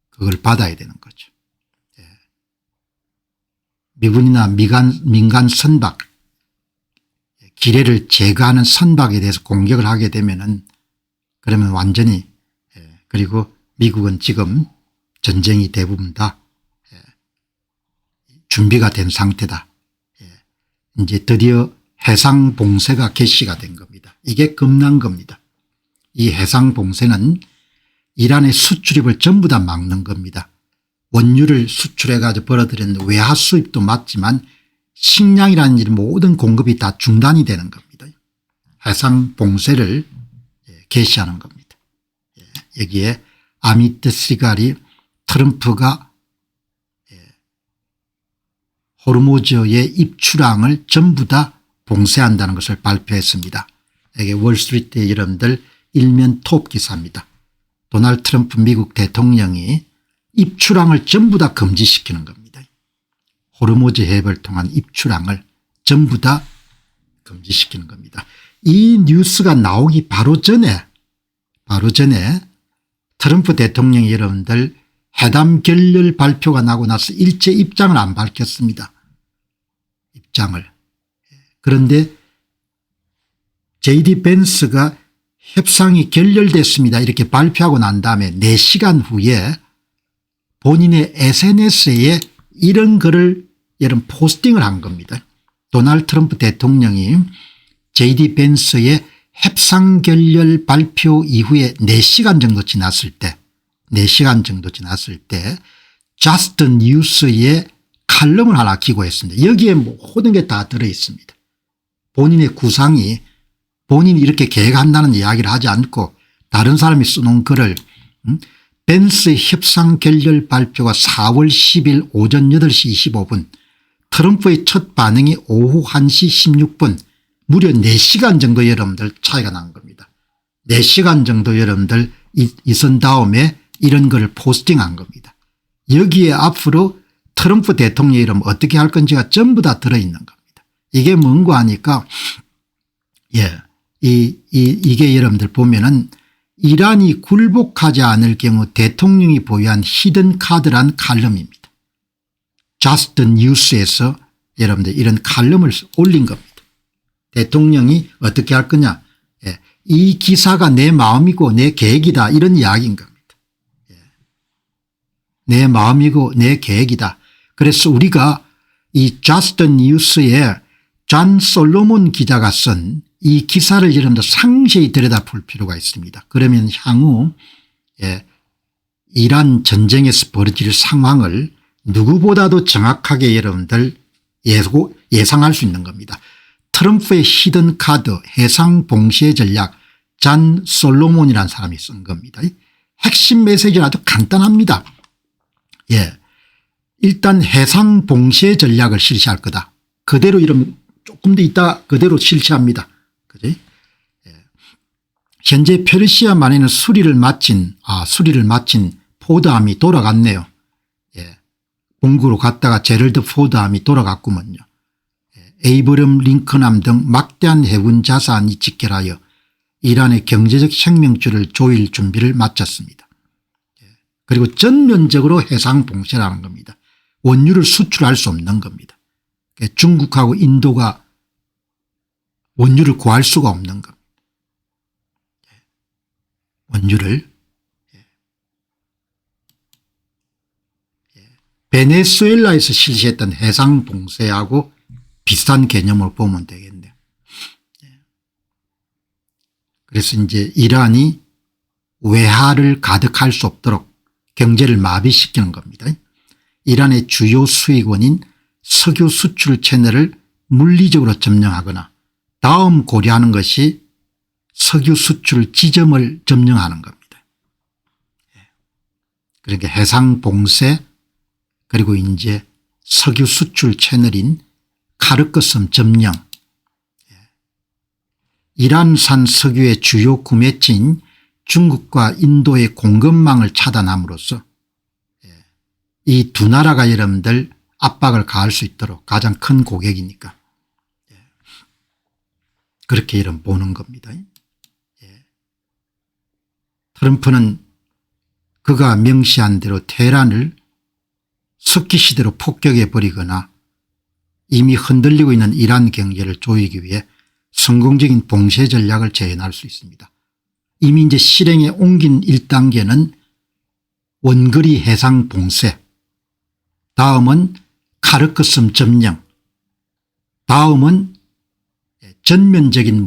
그걸 받아야 되는 거죠. 미군이나 민간 선박 기뢰를 제거하는 선박에 대해서 공격을 하게 되면은 그러면 완전히 그리고 미국은 지금 전쟁이 대부분 다 준비가 된 상태다. 이제 드디어 해상 봉쇄가 개시가 된 겁니다. 이게 겁난 겁니다. 이 해상 봉쇄는 이란의 수출입을 전부 다 막는 겁니다. 원유를 수출해 가지고 벌어들이는 외화 수입도 맞지만 식량이라는 일 모든 공급이 다 중단이 되는 겁니다. 해상 봉쇄를 개시하는 겁니다. 여기에 아미트 시갈이 트럼프가 호르무즈의 입출항을 전부 다 봉쇄한다는 것을 발표했습니다. 이게 월스트리트 여러분들 일면 톱 기사입니다. 도널드 트럼프 미국 대통령이 입출항을 전부 다 금지시키는 겁니다. 호르무즈 해협을 통한 입출항을 전부 다 금지시키는 겁니다. 이 뉴스가 나오기 바로 전에 트럼프 대통령이 여러분들 회담 결렬 발표가 나고 나서 일체 입장을 안 밝혔습니다. 입장을. 그런데 JD 벤스가 협상이 결렬됐습니다 이렇게 발표하고 난 다음에 4시간 후에 본인의 SNS에 이런 글을 여러분 포스팅을 한 겁니다. 도널드 트럼프 대통령이 JD 벤스의 협상 결렬 발표 이후에 4시간 정도 지났을 때 저스트 뉴스에 칼럼을 하나 기고했습니다. 여기에 모든 게 다 들어있습니다. 본인의 구상이 본인이 이렇게 계획한다는 이야기를 하지 않고 다른 사람이 써놓은 글을 벤스 협상 결렬 발표가 4월 10일 오전 8시 25분 트럼프의 첫 반응이 오후 1시 16분 무려 4시간 정도 여러분들 차이가 난 겁니다. 4시간 정도 여러분들 있은 다음에 이런 걸 포스팅한 겁니다. 여기에 앞으로 트럼프 대통령 이름 어떻게 할 건지가 전부 다 들어있는 겁니다. 이게 뭔가 하니까 이게 여러분들 보면은 이란이 굴복하지 않을 경우 대통령이 보유한 히든 카드란 칼럼입니다. Just News에서 여러분들 이런 칼럼을 올린 겁니다. 대통령이 어떻게 할 거냐. 이 기사가 내 마음이고 내 계획이다 이런 이야기인 겁니다. 내 마음이고 내 계획이다. 그래서 우리가 이 Just News에 존 솔로몬 기자가 쓴 이 기사를 여러분들 상세히 들여다볼 필요가 있습니다. 그러면 향후 이란 전쟁에서 벌어질 상황을 누구보다도 정확하게 여러분들 예상할 수 있는 겁니다. 트럼프의 히든 카드 해상 봉쇄 전략 존 솔로몬이라는 사람이 쓴 겁니다. 핵심 메시지는 아주 간단합니다. 일단 해상 봉쇄 전략을 실시할 거다. 그대로 이러면 조금 더 있다 그대로 실시합니다. 그지? 현재 페르시아만에는 수리를 마친 포드함이 돌아갔네요. 본국으로 갔다가 제럴드 포드함이 돌아갔구먼요. 에이브럼 링컨함 등 막대한 해군 자산이 직결하여 이란의 경제적 생명줄을 조일 준비를 마쳤습니다. 그리고 전면적으로 해상 봉쇄라는 겁니다. 원유를 수출할 수 없는 겁니다. 중국하고 인도가 원유를 구할 수가 없는 겁니다. 원유를. 베네수엘라에서 실시했던 해상 봉쇄하고 비슷한 개념으로 보면 되겠네요. 그래서 이제 이란이 외화를 가득할 수 없도록 경제를 마비시키는 겁니다. 이란의 주요 수익원인 석유 수출 채널을 물리적으로 점령하거나 다음 고려하는 것이 석유 수출 지점을 점령하는 겁니다. 그러니까 해상 봉쇄 그리고 이제 석유 수출 채널인 카르크섬 점령, 이란산 석유의 주요 구매처인 중국과 인도의 공급망을 차단함으로써 이 두 나라가 여러분들 압박을 가할 수 있도록 가장 큰 고객이니까 그렇게 이런 보는 겁니다. 트럼프는 그가 명시한 대로 테헤란을 석기시대로 폭격해버리거나 이미 흔들리고 있는 이란 경제를 조이기 위해 성공적인 봉쇄 전략을 재현할 수 있습니다. 이미 이제 실행에 옮긴 1단계는 원거리 해상 봉쇄, 다음은 카르크섬 점령, 다음은 전면적인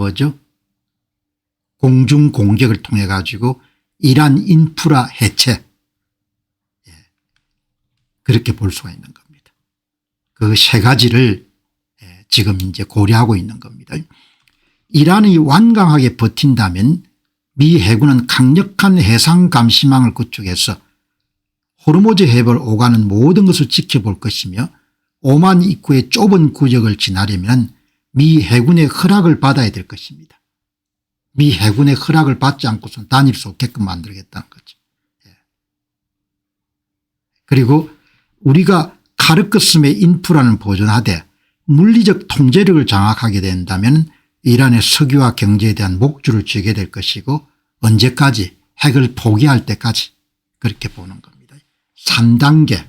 공중 공격을 통해 가지고 이란 인프라 해체, 그렇게 볼 수가 있는 겁니다. 그 세 가지를 지금 이제 고려하고 있는 겁니다. 이란이 완강하게 버틴다면 미 해군은 강력한 해상 감시망을 구축해서 호르무즈 해협을 오가는 모든 것을 지켜볼 것이며 오만 입구의 좁은 구역을 지나려면 미 해군의 허락을 받아야 될 것입니다. 미 해군의 허락을 받지 않고선 다닐 수 없게끔 만들겠다는 거죠. 그리고 우리가 카르크섬의 인프라는 보존하되 물리적 통제력을 장악하게 된다면 이란의 석유와 경제에 대한 목줄을 쥐게 될 것이고 언제까지? 핵을 포기할 때까지 그렇게 보는 겁니다. 3단계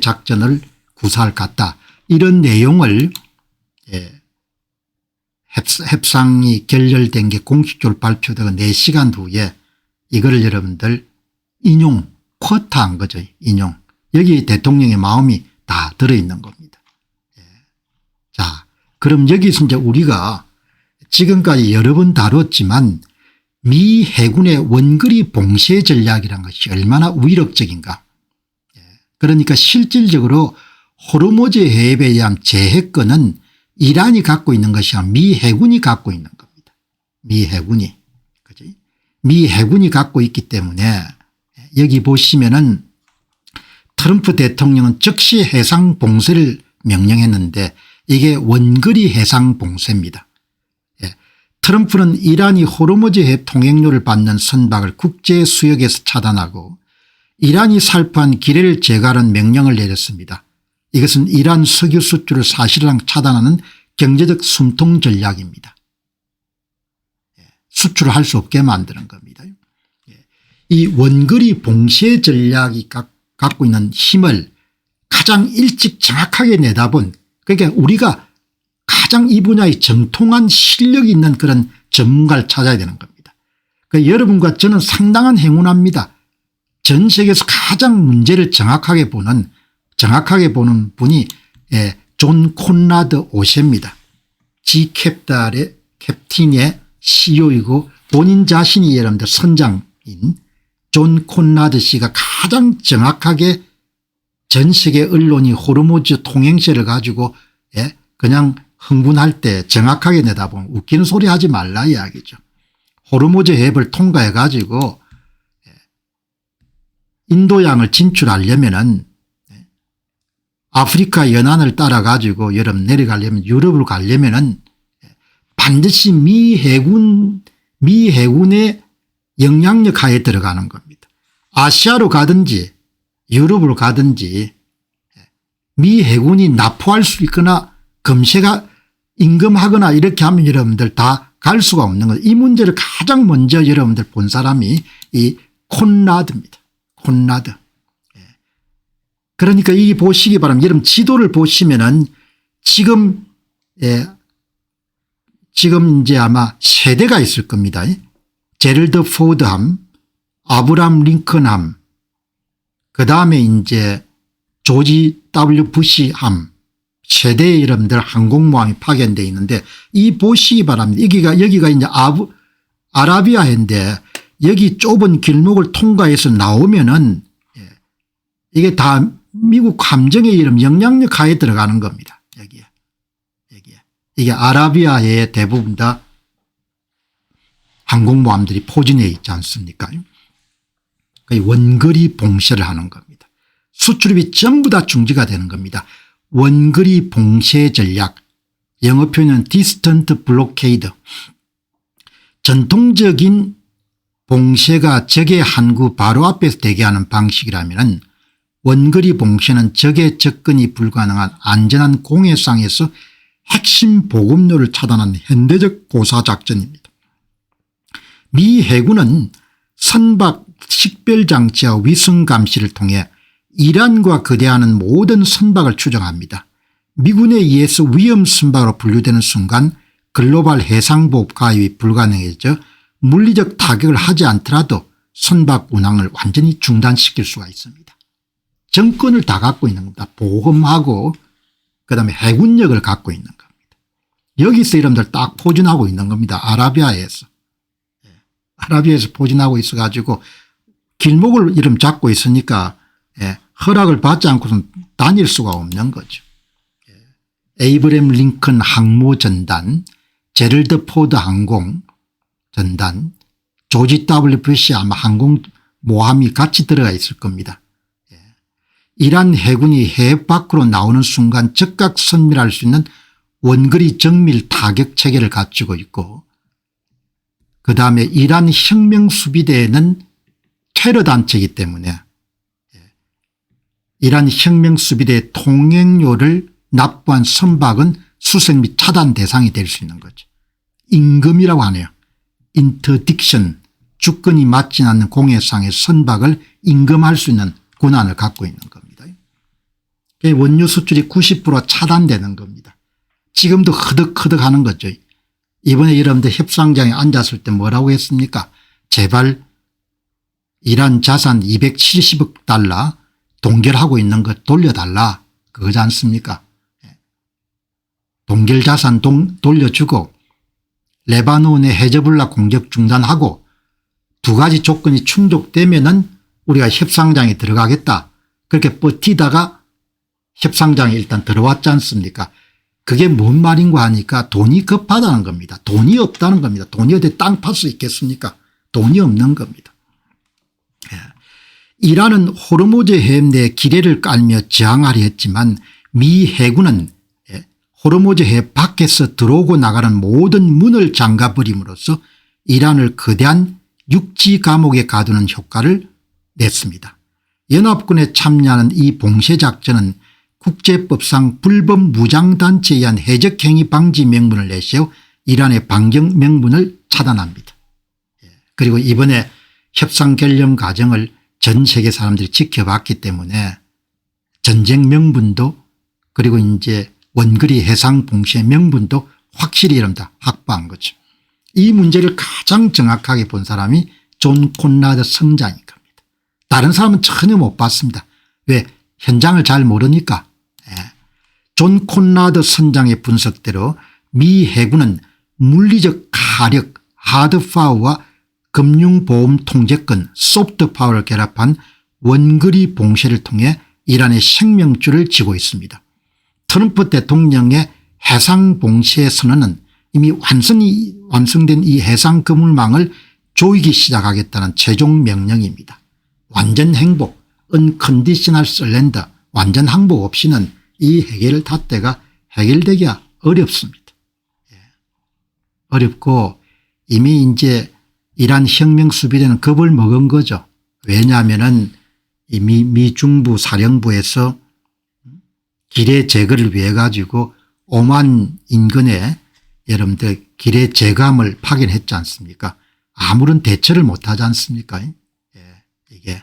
작전을 구사할 것 같다. 이런 내용을 협상이 결렬된 게 공식적으로 발표되고 4시간 후에 이거를 여러분들 쿼터한 거죠. 여기 대통령의 마음이 다 들어있는 겁니다. 자, 그럼 여기서 이제 우리가 지금까지 여러 번 다뤘지만 미 해군의 원거리 봉쇄 전략이라는 것이 얼마나 위력적인가. 그러니까 실질적으로 호르무즈 해협에 의한 제해권은 이란이 갖고 있는 것이 아니라 미 해군이 갖고 있는 겁니다. 미 해군이. 그지? 미 해군이 갖고 있기 때문에 여기 보시면은 트럼프 대통령은 즉시 해상 봉쇄를 명령했는데 이게 원거리 해상 봉쇄입니다. 예. 트럼프는 이란이 호르무즈 해 통행료를 받는 선박을 국제 수역에서 차단하고 이란이 살포한 기뢰를 제거하는 명령을 내렸습니다. 이것은 이란 석유 수출을 사실상 차단하는 경제적 숨통 전략입니다. 수출을 할 수 없게 만드는 겁니다. 이 원거리 봉쇄 전략이 갖고 있는 힘을 가장 일찍 정확하게 내다본, 그러니까 우리가 가장 이 분야에 정통한 실력이 있는 그런 전문가를 찾아야 되는 겁니다. 그러니까 여러분과 저는 상당한 행운합니다. 전 세계에서 가장 문제를 정확하게 보는 분이 존 콘라드 오셰입니다. G캡탈의 캡틴의 CEO이고 본인 자신이 여러분들 선장인 존 콘라드 씨가 가장 정확하게 전 세계 언론이 호르무즈 통행세를 가지고 그냥 흥분할 때 정확하게 내다보면 웃기는 소리 하지 말라 이야기죠. 호르무즈 해협을 통과해 가지고 인도양을 진출하려면은 아프리카 연안을 따라 가지고 내려가려면 유럽으로 가려면은 반드시 미 해군의 영향력 하에 들어가는 겁니다. 아시아로 가든지 유럽으로 가든지 미 해군이 납포할 수 있거나 검색가 임금하거나 이렇게 하면 여러분들 다 갈 수가 없는 거예요. 이 문제를 가장 먼저 여러분들 본 사람이 이 콘라드입니다. 콘라드. 그러니까 이 보시기 바랍니다. 여러분 지도를 보시면은 지금 이제 아마 세대가 있을 겁니다. 제럴드 포드함, 아브람 링컨함, 그다음에 이제 조지 W 부시함 세대의 여러분들 항공모함이 파견되어 있는데 이 보시기 바랍니다. 여기가 이제 아라비아해인데 여기 좁은 길목을 통과해서 나오면은 이게 다 미국 함정의 이름 영향력 하에 들어가는 겁니다. 여기에. 이게 아라비아해에 대부분 다 항공모함들이 포진해 있지 않습니까? 원거리 봉쇄를 하는 겁니다. 수출입이 전부 다 중지가 되는 겁니다. 원거리 봉쇄 전략, 영어 표현은 distant blockade. 전통적인 봉쇄가 적의 항구 바로 앞에서 대기하는 방식이라면 원거리 봉쇄는 적의 접근이 불가능한 안전한 공해상에서 핵심 보급로를 차단하는 현대적 고사작전입니다. 미 해군은 선박 식별장치와 위성감시를 통해 이란과 거래하는 모든 선박을 추정합니다. 미군에 의해서 위험선박으로 분류되는 순간 글로벌 해상보급 가입이 불가능해져 물리적 타격을 하지 않더라도 선박 운항을 완전히 중단시킬 수가 있습니다. 정권을 다 갖고 있는 겁니다. 보험하고 그다음에 해군력을 갖고 있는 겁니다. 여기서 여러분들 딱 포진하고 있는 겁니다. 아라비아에서 포진하고 있어 가지고 길목을 이름 잡고 있으니까 허락을 받지 않고서는 다닐 수가 없는 거죠. 에이브램 링컨 항모전단, 제럴드 포드 항공전단, 조지 W 부시 아마 항공모함이 같이 들어가 있을 겁니다. 이란 해군이 해협 밖으로 나오는 순간 즉각 선밀할 수 있는 원거리 정밀 타격 체계를 갖추고 있고 그다음에 이란 혁명수비대는 테러 단체이기 때문에 이란 혁명수비대 통행료를 납부한 선박은 수색 및 차단 대상이 될 수 있는 거죠. 임금이라고 하네요. 인터딕션, 주권이 맞지 않는 공해상의 선박을 임금할 수 있는 권한을 갖고 있는 겁니다. 원유 수출이 90% 차단되는 겁니다. 지금도 흐득흐득 하는 거죠. 이번에 여러분들 협상장에 앉았을 때 뭐라고 했습니까? 제발 이란 자산 270억 달러 동결하고 있는 것 돌려달라 그거지 않습니까? 동결 자산 돌려주고 레바논의 헤즈볼라 공격 중단하고 두 가지 조건이 충족되면은 우리가 협상장에 들어가겠다. 그렇게 버티다가 협상장에 일단 들어왔지 않습니까? 그게 뭔 말인가 하니까 돈이 급하다는 겁니다. 돈이 없다는 겁니다. 돈이 어디 땅 팔 수 있겠습니까? 돈이 없는 겁니다. 이란은 호르무즈 해협 내 기뢰를 깔며 저항하려 했지만 미 해군은 호르무즈 해협 밖에서 들어오고 나가는 모든 문을 잠가버림으로써 이란을 거대한 육지 감옥에 가두는 효과를 냈습니다. 연합군에 참여하는 이 봉쇄작전은 국제법상 불법 무장단체에 의한 해적행위 방지 명분을 내세워 이란의 반경 명분을 차단합니다. 그리고 이번에 협상 결렬 과정을 전 세계 사람들이 지켜봤기 때문에 전쟁 명분도 그리고 이제 원거리 해상 봉쇄 명분도 확실히 이런다 확보한 거죠. 이 문제를 가장 정확하게 본 사람이 존 콘라드 선장인 겁니다. 다른 사람은 전혀 못 봤습니다. 왜? 현장을 잘 모르니까. 존 콘라드 선장의 분석대로 미 해군은 물리적 가력 하드파워와 금융보험 통제권 소프트파워를 결합한 원거리 봉쇄를 통해 이란의 생명줄을 쥐고 있습니다. 트럼프 대통령의 해상 봉쇄 선언은 이미 완성된 이 해상 그물망을 조이기 시작하겠다는 최종 명령입니다. 완전 행복 unconditional surrender 완전 항복 없이는 이 해결 잣대가 해결되기가 어렵습니다. 어렵고 이미 이제 이란 혁명수비대는 겁을 먹은 거죠. 왜냐하면은 이미 미중부 사령부에서 기뢰 제거를 위해 가지고 5만 인근의 여러분들 기뢰 제거함을 파견했지 않습니까? 아무런 대처를 못하지 않습니까? 이게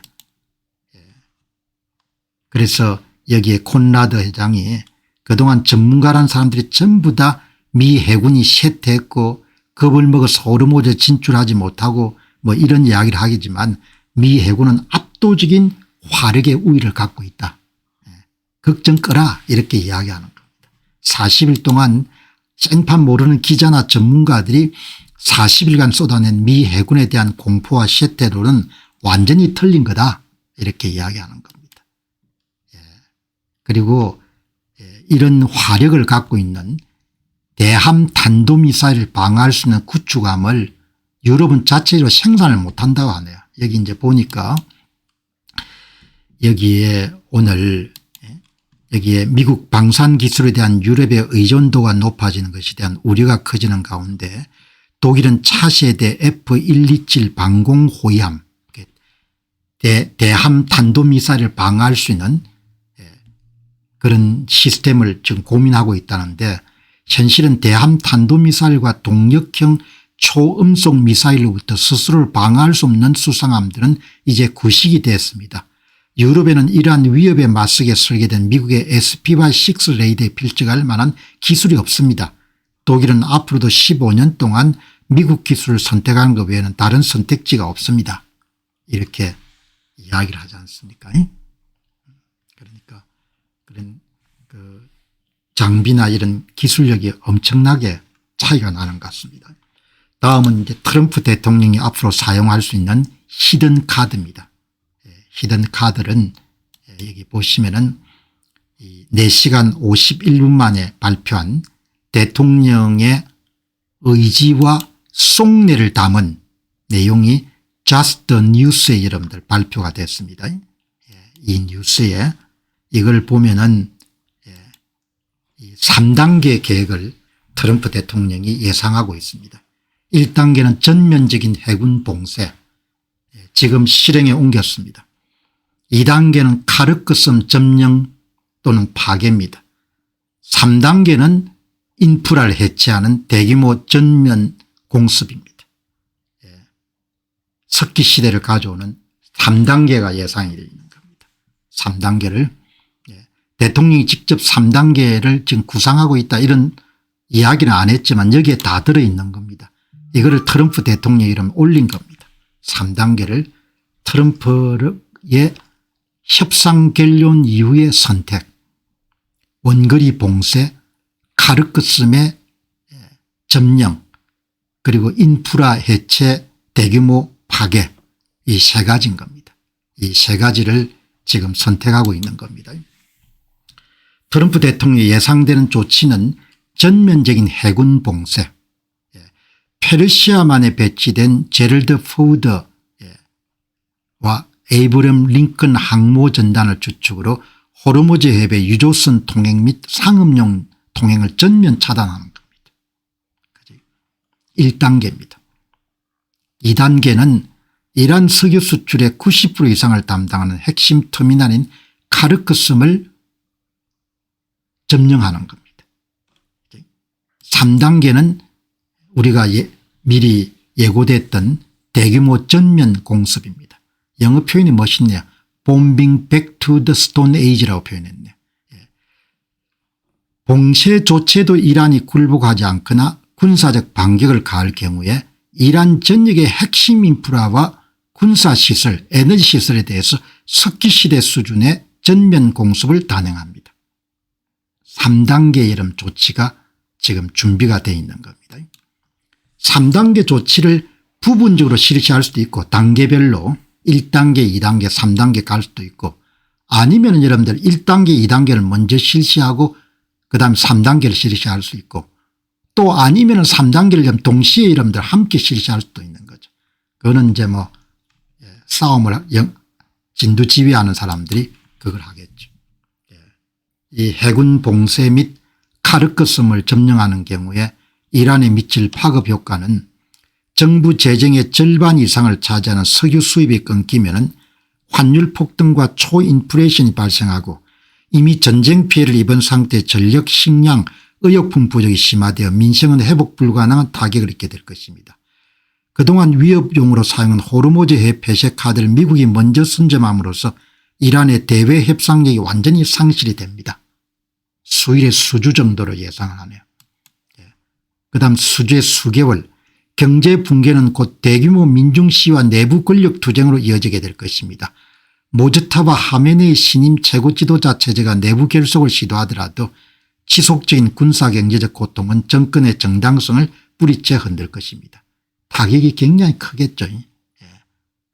그래서 여기에 콘라드 회장이 그동안 전문가라는 사람들이 전부 다 미 해군이 쇠퇴했고 겁을 먹어서 호르무즈 진출하지 못하고 뭐 이런 이야기를 하겠지만 미 해군은 압도적인 화력의 우위를 갖고 있다. 걱정 꺼라 이렇게 이야기하는 겁니다. 40일 동안 생판 모르는 기자나 전문가들이 40일간 쏟아낸 미 해군에 대한 공포와 쇠퇴로는 완전히 틀린 거다 이렇게 이야기하는 겁니다. 그리고 이런 화력을 갖고 있는 대함 탄도미사일을 방어할 수 있는 구축함을 유럽은 자체로 생산을 못한다고 하네요. 여기 이제 보니까 여기에 오늘 여기에 미국 방산 기술에 대한 유럽의 의존도가 높아지는 것에 대한 우려가 커지는 가운데 독일은 차세대 F127 방공 호위함 대함 탄도미사일을 방어할 수 있는 그런 시스템을 지금 고민하고 있다는데 현실은 대함 탄도미사일과 동력형 초음속 미사일로부터 스스로를 방어할 수 없는 수상함들은 이제 구식이 됐습니다. 유럽에는 이러한 위협에 맞서게 설계된 미국의 SPY-6 레이더에 필적할 만한 기술이 없습니다. 독일은 앞으로도 15년 동안 미국 기술을 선택하는 것 외에는 다른 선택지가 없습니다. 이렇게 이야기를 하지 않습니까? 그러니까 그런 장비나 이런 기술력이 엄청나게 차이가 나는 것 같습니다. 다음은 이제 트럼프 대통령이 앞으로 사용할 수 있는 히든 카드입니다. 히든 카드는 여기 보시면은 4시간 51분 만에 발표한 대통령의 의지와 속내를 담은 내용이 Just the News에 여러분들 발표가 됐습니다. 이 뉴스에 이걸 보면은 3단계 계획을 트럼프 대통령이 예상하고 있습니다. 1단계는 전면적인 해군 봉쇄 지금 실행에 옮겼습니다. 2단계는 카르크섬 점령 또는 파괴입니다. 3단계는 인프라를 해체하는 대규모 전면 공습입니다. 석기 시대를 가져오는 3단계가 예상이 되어 있는 겁니다. 3단계를 대통령이 직접 3단계를 지금 구상하고 있다 이런 이야기는 안 했지만 여기에 다 들어있는 겁니다. 이거를 트럼프 대통령이 이름 올린 겁니다. 3단계를 트럼프의 협상 결론 이후의 선택 원거리 봉쇄 카르크섬의 점령 그리고 인프라 해체 대규모 파괴 이 세 가지인 겁니다. 이 세 가지를 지금 선택하고 있는 겁니다. 트럼프 대통령이 예상되는 조치는 전면적인 해군 봉쇄 페르시아만에 배치된 제럴드 포드와 에이브럼 링컨 항모전단을 주축으로 호르무즈 해협의 유조선 통행 및 상업용 통행을 전면 차단하는 겁니다. 1단계입니다. 2단계는 이란 석유 수출의 90% 이상을 담당하는 핵심 터미널인 카르크섬을 점령하는 겁니다. 3단계는 우리가 미리 예고됐던 대규모 전면 공습입니다. 영어 표현이 멋있네요. Bombing back to the stone age라고 표현했네요. 봉쇄 조치에도 이란이 굴복하지 않거나 군사적 반격을 가할 경우에 이란 전역의 핵심 인프라와 군사시설, 에너지시설에 대해서 석기시대 수준의 전면 공습을 단행합니다. 3단계 이런 조치가 지금 준비가 되어 있는 겁니다. 3단계 조치를 부분적으로 실시할 수도 있고 단계별로 1단계 2단계 3단계 갈 수도 있고 아니면 여러분들 1단계 2단계를 먼저 실시하고 그다음에 3단계를 실시할 수 있고 또 아니면 3단계를 좀 동시에 여러분들 함께 실시할 수도 있는 거죠. 그거는 이제 뭐 싸움을 진두지휘하는 사람들이 그걸 하겠죠. 이 해군 봉쇄 및 카르크섬을 점령하는 경우에 이란에 미칠 파급 효과는 정부 재정의 절반 이상을 차지하는 석유 수입이 끊기면 환율 폭등과 초인플레이션이 발생하고 이미 전쟁 피해를 입은 상태의 전력 식량 의약품 부족이 심화되어 민생은 회복 불가능한 타격을 입게 될 것입니다. 그동안 위협용으로 사용한 호르무즈 해협 폐쇄 카드를 미국이 먼저 선점함으로써 이란의 대외 협상력이 완전히 상실이 됩니다. 수일의 수주 정도로 예상을 하네요. 그다음 수주의 수개월 경제 붕괴는 곧 대규모 민중시위와 내부 권력 투쟁으로 이어지게 될 것입니다. 모즈타바 하메네이 신임 최고 지도자 체제가 내부 결속을 시도하더라도 지속적인 군사경제적 고통은 정권의 정당성을 뿌리째 흔들 것입니다. 타격이 굉장히 크겠죠.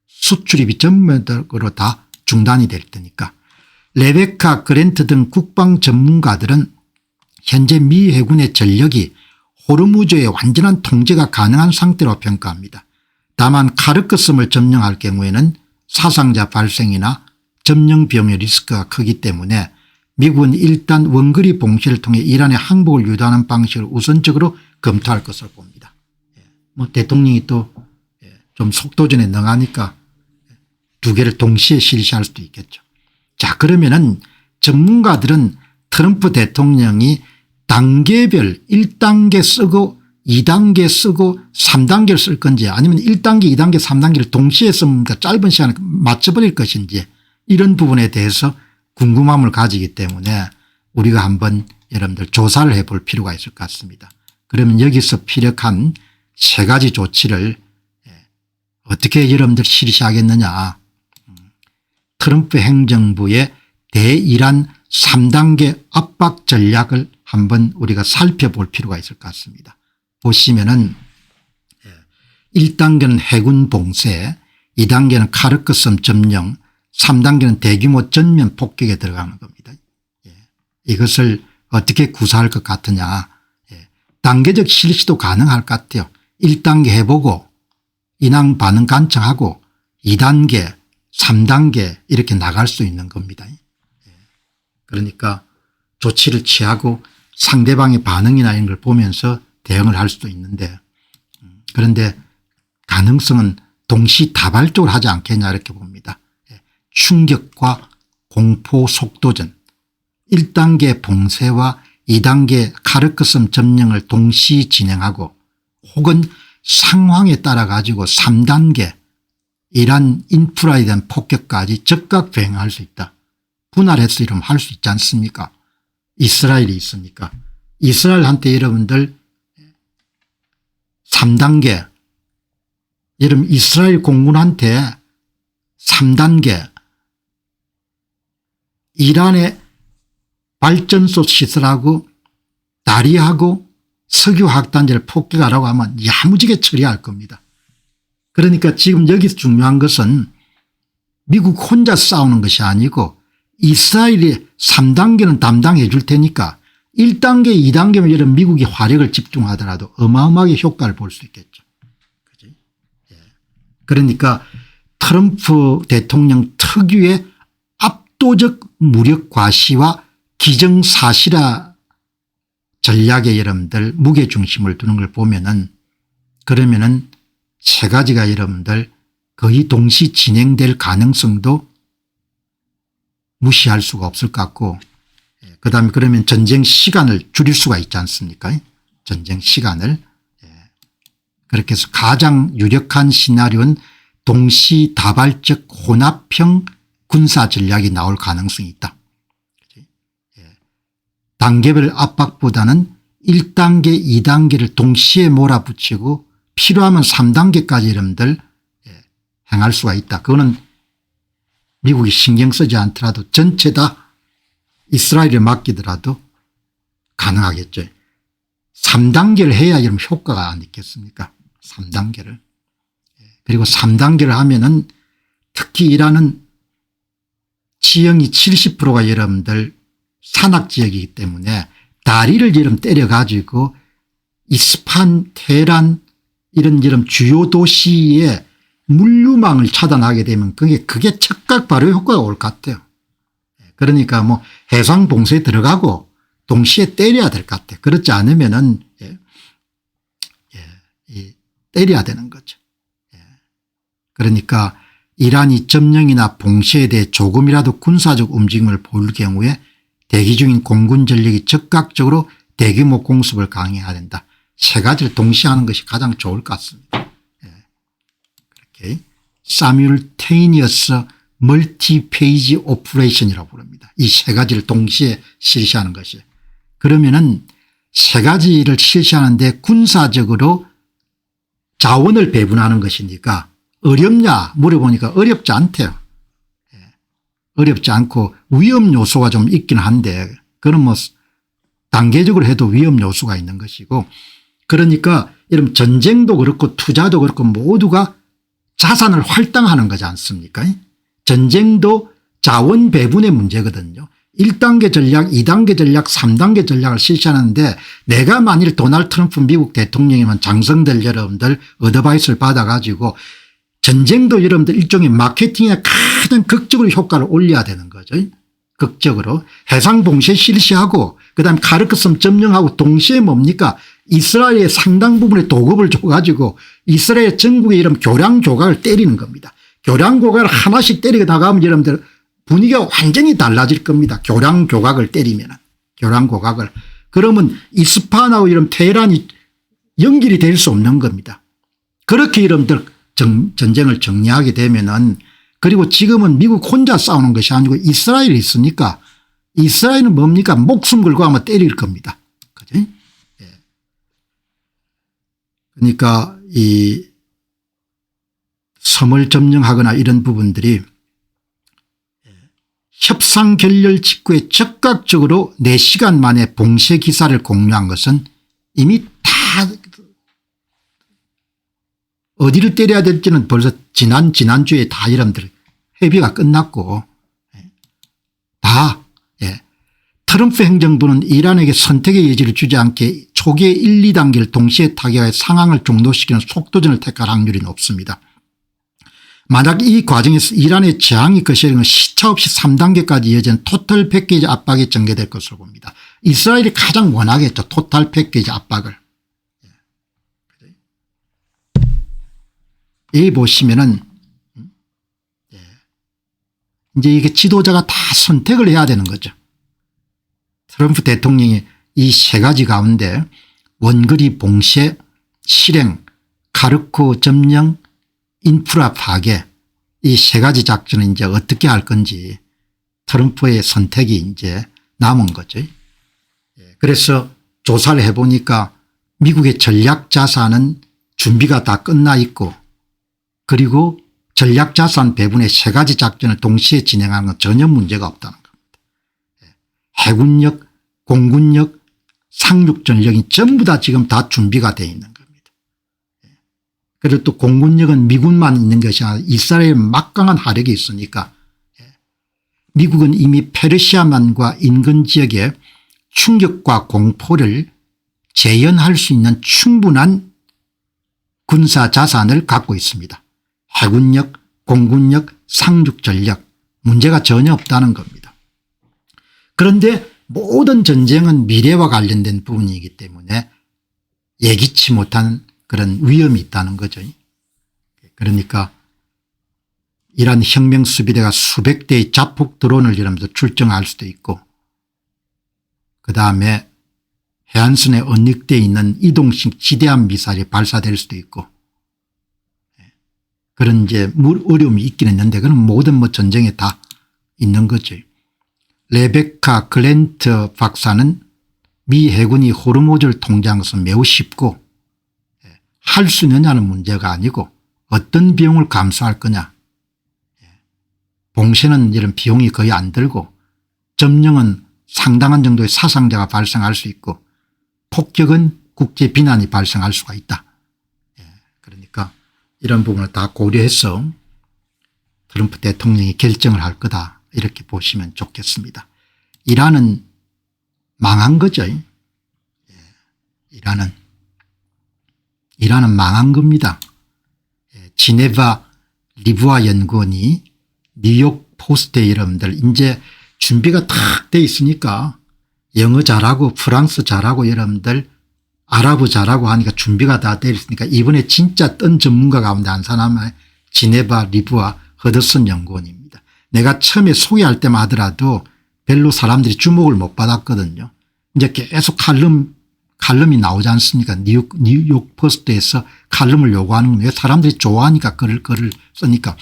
수출입이 전면적으로 다 중단이 될 테니까. 레베카 그랜트 등 국방 전문가들은 현재 미 해군의 전력이 호르무즈의 완전한 통제가 가능한 상태로 평가합니다. 다만 카르크섬을 점령할 경우에는 사상자 발생이나 점령 비용의 리스크가 크기 때문에 미국은 일단 원거리 봉쇄를 통해 이란의 항복을 유도하는 방식을 우선적으로 검토할 것으로 봅니다. 뭐 대통령이 또 좀 속도전에 능하니까 두 개를 동시에 실시할 수도 있겠죠. 자, 그러면은 전문가들은 트럼프 대통령이 단계별 1단계 쓰고 2단계 쓰고 3단계를 쓸 건지 아니면 1단계 2단계 3단계를 동시에 쓰니까 짧은 시간에 맞춰버릴 것인지 이런 부분에 대해서 궁금함을 가지기 때문에 우리가 한번 여러분들 조사를 해볼 필요가 있을 것 같습니다. 그러면 여기서 피력한 세 가지 조치를 어떻게 여러분들 실시하겠느냐. 트럼프 행정부의 대이란 3단계 압박 전략을 한번 우리가 살펴볼 필요가 있을 것 같습니다. 보시면은 1단계는 해군 봉쇄, 2단계는 카르크섬 점령, 3단계는 대규모 전면 폭격에 들어가는 겁니다. 이것을 어떻게 구사할 것 같으냐. 단계적 실시도 가능할 것 같아요. 1단계 해보고 인항 반응 관청하고 2단계 3단계 이렇게 나갈 수 있는 겁니다. 그러니까 조치를 취하고 상대방의 반응이나 이런 걸 보면서 대응을 할 수도 있는데 그런데 가능성은 동시다발적으로 하지 않겠냐 이렇게 봅니다. 충격과 공포 속도전 1단계 봉쇄와 2단계 카르크섬 점령을 동시 진행하고 혹은 상황에 따라 가지고 3단계 이란 인프라에 대한 폭격까지 즉각 병행할 수 있다. 분할해서 이러면 할 수 있지 않습니까? 이스라엘이 있으니까. 이스라엘한테 여러분들 3단계 여러분 이스라엘 공군한테 3단계 이란의 발전소 시설하고 다리하고 석유화학단지를 폭격하라고 하면 야무지게 처리할 겁니다. 그러니까 지금 여기서 중요한 것은 미국 혼자 싸우는 것이 아니고 이스라엘이 3단계는 담당해 줄 테니까 1단계 2단계면 여러분 미국이 화력을 집중하더라도 어마어마하게 효과를 볼 수 있겠죠. 그지? 그러니까 트럼프 대통령 특유의 압도적 무력 과시와 기정사실화 전략에 여러분들 무게중심을 두는 걸 보면은 그러면은 세 가지가 여러분들 거의 동시 진행될 가능성도 무시할 수가 없을 것 같고, 그다음에 그러면 전쟁 시간을 줄일 수가 있지 않습니까? 전쟁 시간을. 그렇게 해서 가장 유력한 시나리오는 동시다발적 혼합형 군사 전략이 나올 가능성이 있다. 단계별 압박보다는 1단계 2단계를 동시에 몰아붙이고 필요하면 3단계까지 여러분들 행할 수가 있다. 그거는 미국이 신경 쓰지 않더라도 전체 다 이스라엘에 맡기더라도 가능하겠죠. 3단계를 해야 여러분 효과가 안 있겠습니까? 3단계를. 그리고 3단계를 하면은 특히 이란은 지형이 70%가 여러분들 산악지역이기 때문에 다리를 여러분 때려가지고 이스파한, 테헤란 이런 주요 도시의 물류망을 차단하게 되면 그게 즉각 바로 효과가 올 것 같아요. 그러니까 뭐 해상 봉쇄에 들어가고 동시에 때려야 될 것 같아요. 그렇지 않으면은 때려야 되는 거죠. 그러니까 이란이 점령이나 봉쇄에 대해 조금이라도 군사적 움직임을 보일 경우에 대기 중인 공군 전력이 즉각적으로 대규모 공습을 강행해야 된다. 세 가지를 동시에 하는 것이 가장 좋을 것 같습니다. 그렇게 사뮬테이니어스 멀티페이지 오퍼레이션이라고 부릅니다. 이 세 가지를 동시에 실시하는 것이. 그러면은 세 가지를 실시하는데 군사적으로 자원을 배분하는 것이니까 어렵냐 물어보니까 어렵지 않대요. 어렵지 않고 위험 요소가 좀 있긴 한데 그건 뭐 단계적으로 해도 위험 요소가 있는 것이고, 그러니까 이런 전쟁도 그렇고 투자도 그렇고 모두가 자산을 할당하는 거지 않습니까? 전쟁도 자원 배분의 문제거든요. 1단계 전략 2단계 전략 3단계 전략을 실시하는데 내가 만일 도널드 트럼프 미국 대통령이면 장성들 여러분들 어드바이스를 받아가지고 전쟁도 여러분들 일종의 마케팅에 가장 극적으로 효과를 올려야 되는 거죠. 극적으로 해상 봉쇄 실시하고 그다음에 카르크섬 점령하고 동시에 뭡니까 이스라엘의 상당 부분의 도급을 줘가지고 이스라엘 전국의 이런 교량 조각을 때리는 겁니다. 교량 조각을 하나씩 때리고 나가면 여러분들 분위기가 완전히 달라질 겁니다. 교량 조각을 때리면 교량 조각을. 그러면 이스파한하고 이런 테헤란이 연결이 될 수 없는 겁니다. 그렇게 여러분들 전쟁을 정리하게 되면은, 그리고 지금은 미국 혼자 싸우는 것이 아니고 이스라엘이 있으니까 이스라엘은 뭡니까 목숨 걸고 아마 때릴 겁니다. 그죠? 그러니까 이 섬을 점령하거나 이런 부분들이 협상 결렬 직후에 즉각적으로 4시간 만에 봉쇄 기사를 공유한 것은 이미 다 어디를 때려야 될지는 벌써 지난주에 다 여러분들 협의가 끝났고 다 트럼프 행정부는 이란에게 선택의 여지를 주지 않게 초기의 1, 2단계를 동시에 타격해 상황을 종료시키는 속도전을 택할 확률이 높습니다. 만약 이 과정에서 이란의 저항이 거세지면 시차 없이 3단계까지 이어지는 토탈 패키지 압박이 전개될 것으로 봅니다. 이스라엘이 가장 원하겠죠. 토탈 패키지 압박을. 여기 보시면은 이제 이게 지도자가 다 선택을 해야 되는 거죠. 트럼프 대통령이 이 세 가지 가운데 원거리 봉쇄, 실행, 카르크 점령, 인프라 파괴 이 세 가지 작전을 이제 어떻게 할 건지 트럼프의 선택이 이제 남은 거죠. 그래서 조사를 해보니까 미국의 전략 자산은 준비가 다 끝나 있고, 그리고 전략 자산 배분의 세 가지 작전을 동시에 진행하는 건 전혀 문제가 없다는 겁니다. 해군력, 공군력, 상륙전력이 전부 다 지금 다 준비가 되어 있는 겁니다. 그리고 또 공군력은 미군만 있는 것이 아니라 이스라엘에 막강한 화력이 있으니까 미국은 이미 페르시아만과 인근 지역에 충격과 공포를 재현할 수 있는 충분한 군사 자산을 갖고 있습니다. 해군력, 공군력, 상륙 전력 문제가 전혀 없다는 겁니다. 그런데 모든 전쟁은 미래와 관련된 부분이기 때문에 예기치 못한 그런 위험이 있다는 거죠. 그러니까 이란 혁명수비대가 수백 대의 자폭 드론을 이러면서 출정할 수도 있고, 그다음에 해안선에 언닉되어 있는 이동식 지대함 미사일이 발사될 수도 있고, 그런 이제 어려움이 있긴 있는데 그런 모든 전쟁에 다 있는 거죠. 레베카 글랜트 박사는 미 해군이 호르무즈를 통제하는 것은 매우 쉽고 할 수 있느냐는 문제가 아니고 어떤 비용을 감수할 거냐. 봉쇄는 이런 비용이 거의 안 들고 점령은 상당한 정도의 사상자가 발생할 수 있고 폭격은 국제 비난이 발생할 수가 있다. 그러니까 이런 부분을 다 고려해서 트럼프 대통령이 결정을 할 거다 이렇게 보시면 좋겠습니다. 이란은 망한 거죠. 이란은 망한 겁니다. 지네바 리브아 연구원이 뉴욕 포스트에 여러분들 이제 준비가 탁 돼 있으니까 영어 잘하고 프랑스 잘하고 여러분들 아랍어 잘하고 하니까 준비가 다 돼 있으니까 이번에 진짜 뜬 전문가 가운데 한 사람은 지네바 리브아 허드슨 연구원입니다. 내가 처음에 소개할 때만 하더라도 별로 사람들이 주목을 못 받았거든요. 이제 계속 칼럼이 나오지 않습니까? 뉴욕 포스트에서 칼럼을 요구하는 건 사람들이 좋아하니까 글을 쓰니까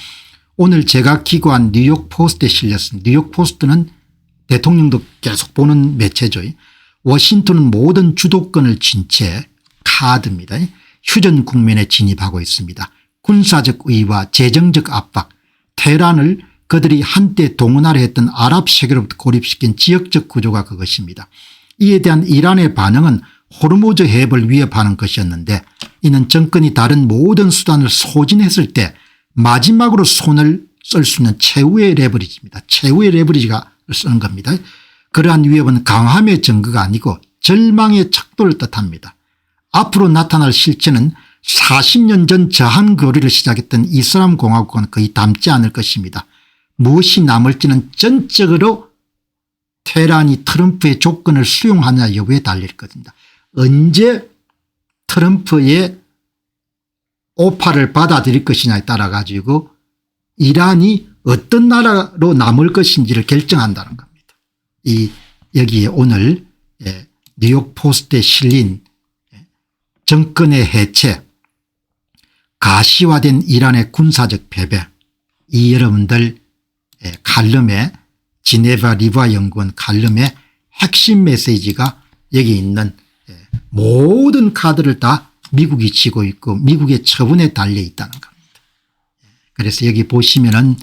오늘 제가 기고한 뉴욕 포스트에 실렸습니다. 뉴욕 포스트는 대통령도 계속 보는 매체죠. 워싱턴은 모든 주도권을 쥔 채 카드입니다. 휴전 국면에 진입하고 있습니다. 군사적 의와 재정적 압박, 테헤란을 그들이 한때 동원하려 했던 아랍 세계로부터 고립시킨 지역적 구조가 그것입니다. 이에 대한 이란의 반응은 호르무즈 해협을 위협하는 것이었는데 이는 정권이 다른 모든 수단을 소진했을 때 마지막으로 손을 쓸 수 있는 최후의 레버리지입니다. 최후의 레버리지가 쓰는 겁니다. 그러한 위협은 강함의 증거가 아니고 절망의 척도를 뜻합니다. 앞으로 나타날 실체는 40년 전 저항거리를 시작했던 이슬람 공화국은 거의 닮지 않을 것입니다. 무엇이 남을지는 전적으로 테헤란이 트럼프의 조건을 수용하냐 여부에 달릴 것입니다. 언제 트럼프의 오파를 받아들일 것이냐에 따라 가지고 이란이 어떤 나라로 남을 것인지를 결정한다는 겁니다. 여기에 오늘 뉴욕 포스트에 실린 정권의 해체, 가시화된 이란의 군사적 패배, 이 여러분들 칼럼에 지네바 리브아 연구원 칼럼의 핵심 메시지가 여기 있는 모든 카드를 다 미국이 쥐고 있고 미국의 처분에 달려 있다는 겁니다. 그래서 여기 보시면은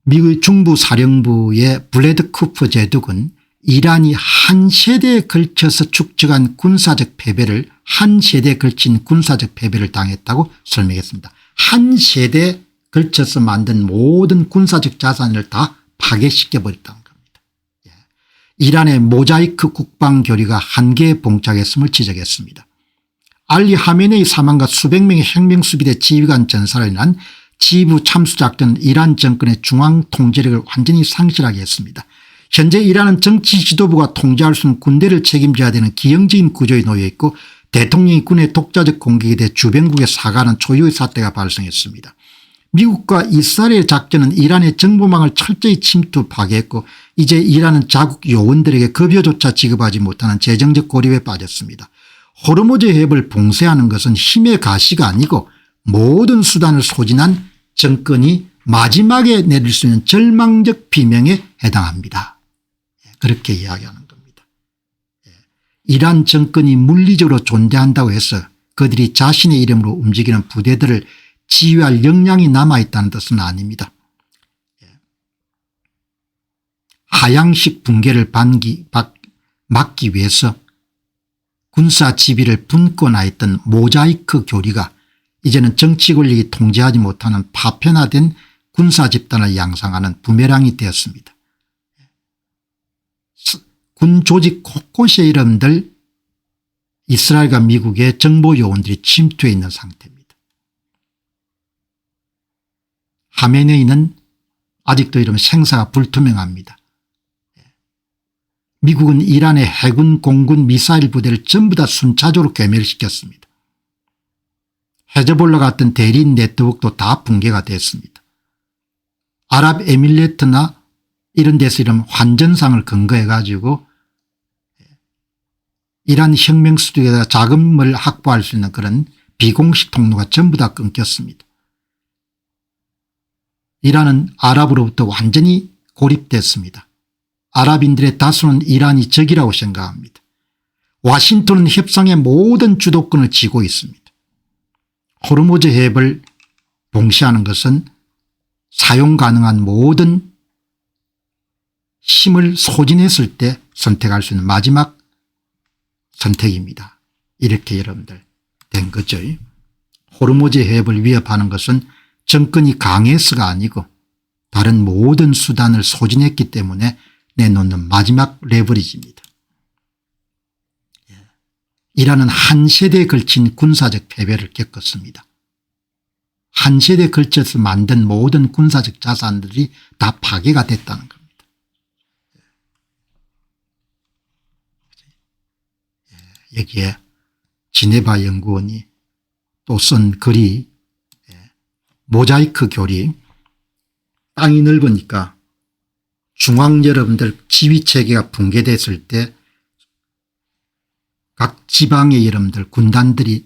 미국 중부사령부의 블레드 쿠퍼 제독은 이란이 한 세대에 걸쳐서 축적한 군사적 패배를 한 세대에 걸친 군사적 패배를 당했다고 설명했습니다. 한 세대에 걸쳐서 만든 모든 군사적 자산을 다 파괴시켜버렸다는 겁니다. 이란의 모자이크 국방교리가 한계에 봉착했음을 지적했습니다. 알리 하메네이 사망과 수백 명의 혁명수비대 지휘관 전사로 인한 지부 참수작전은 이란 정권의 중앙 통제력을 완전히 상실하게 했습니다. 현재 이란은 정치 지도부가 통제할 수 있는 군대를 책임져야 되는 기형적인 구조에 놓여 있고 대통령이 군의 독자적 공격에 대해 주변국에 사과하는 초유의 사태가 발생했습니다. 미국과 이스라엘의 작전은 이란의 정보망을 철저히 침투 파괴했고 이제 이란은 자국 요원들에게 급여조차 지급하지 못하는 재정적 고립에 빠졌습니다. 호르무즈 해협을 봉쇄하는 것은 힘의 가시가 아니고 모든 수단을 소진한 정권이 마지막에 내릴 수 있는 절망적 비명에 해당합니다. 그렇게 이야기하는 겁니다. 이란 정권이 물리적으로 존재한다고 해서 그들이 자신의 이름으로 움직이는 부대들을 지휘할 역량이 남아있다는 뜻은 아닙니다. 하향식 붕괴를 막기 위해서 군사 지휘를 분권화했던 모자이크 교리가 이제는 정치 권력이 통제하지 못하는 파편화된 군사 집단을 양상하는 부메랑이 되었습니다. 군 조직 곳곳에 여러분들 이스라엘과 미국의 정보 요원들이 침투해 있는 상태입니다. 하메네이는 아직도 이러면 생사가 불투명합니다. 미국은 이란의 해군 공군 미사일 부대를 전부 다 순차적으로 괴멸시켰습니다. 헤즈볼라 같은 대리인 네트워크도 다 붕괴가 됐습니다. 아랍에밀리트나 이런 데서 이런 환전상을 근거해 가지고 이란 혁명 수주에다가 자금을 확보할 수 있는 그런 비공식 통로가 전부 다 끊겼습니다. 이란은 아랍으로부터 완전히 고립됐습니다. 아랍인들의 다수는 이란이 적이라고 생각합니다. 와싱턴은 협상의 모든 주도권을 쥐고 있습니다. 호르무즈 해협을 봉쇄하는 것은 사용 가능한 모든 힘을 소진했을 때 선택할 수 있는 마지막 선택입니다. 이렇게 여러분들 된 거죠. 호르무즈 해협을 위협하는 것은 정권이 강해서가 아니고 다른 모든 수단을 소진했기 때문에 내놓는 마지막 레버리지입니다. 이란은 한 세대에 걸친 군사적 패배를 겪었습니다. 한 세대에 걸쳐서 만든 모든 군사적 자산들이 다 파괴가 됐다는 겁니다. 여기에 지네바 연구원이 또 쓴 글이 모자이크 교리, 땅이 넓으니까 중앙 여러분들 지휘체계가 붕괴됐을 때 각 지방의 여러분들 군단들이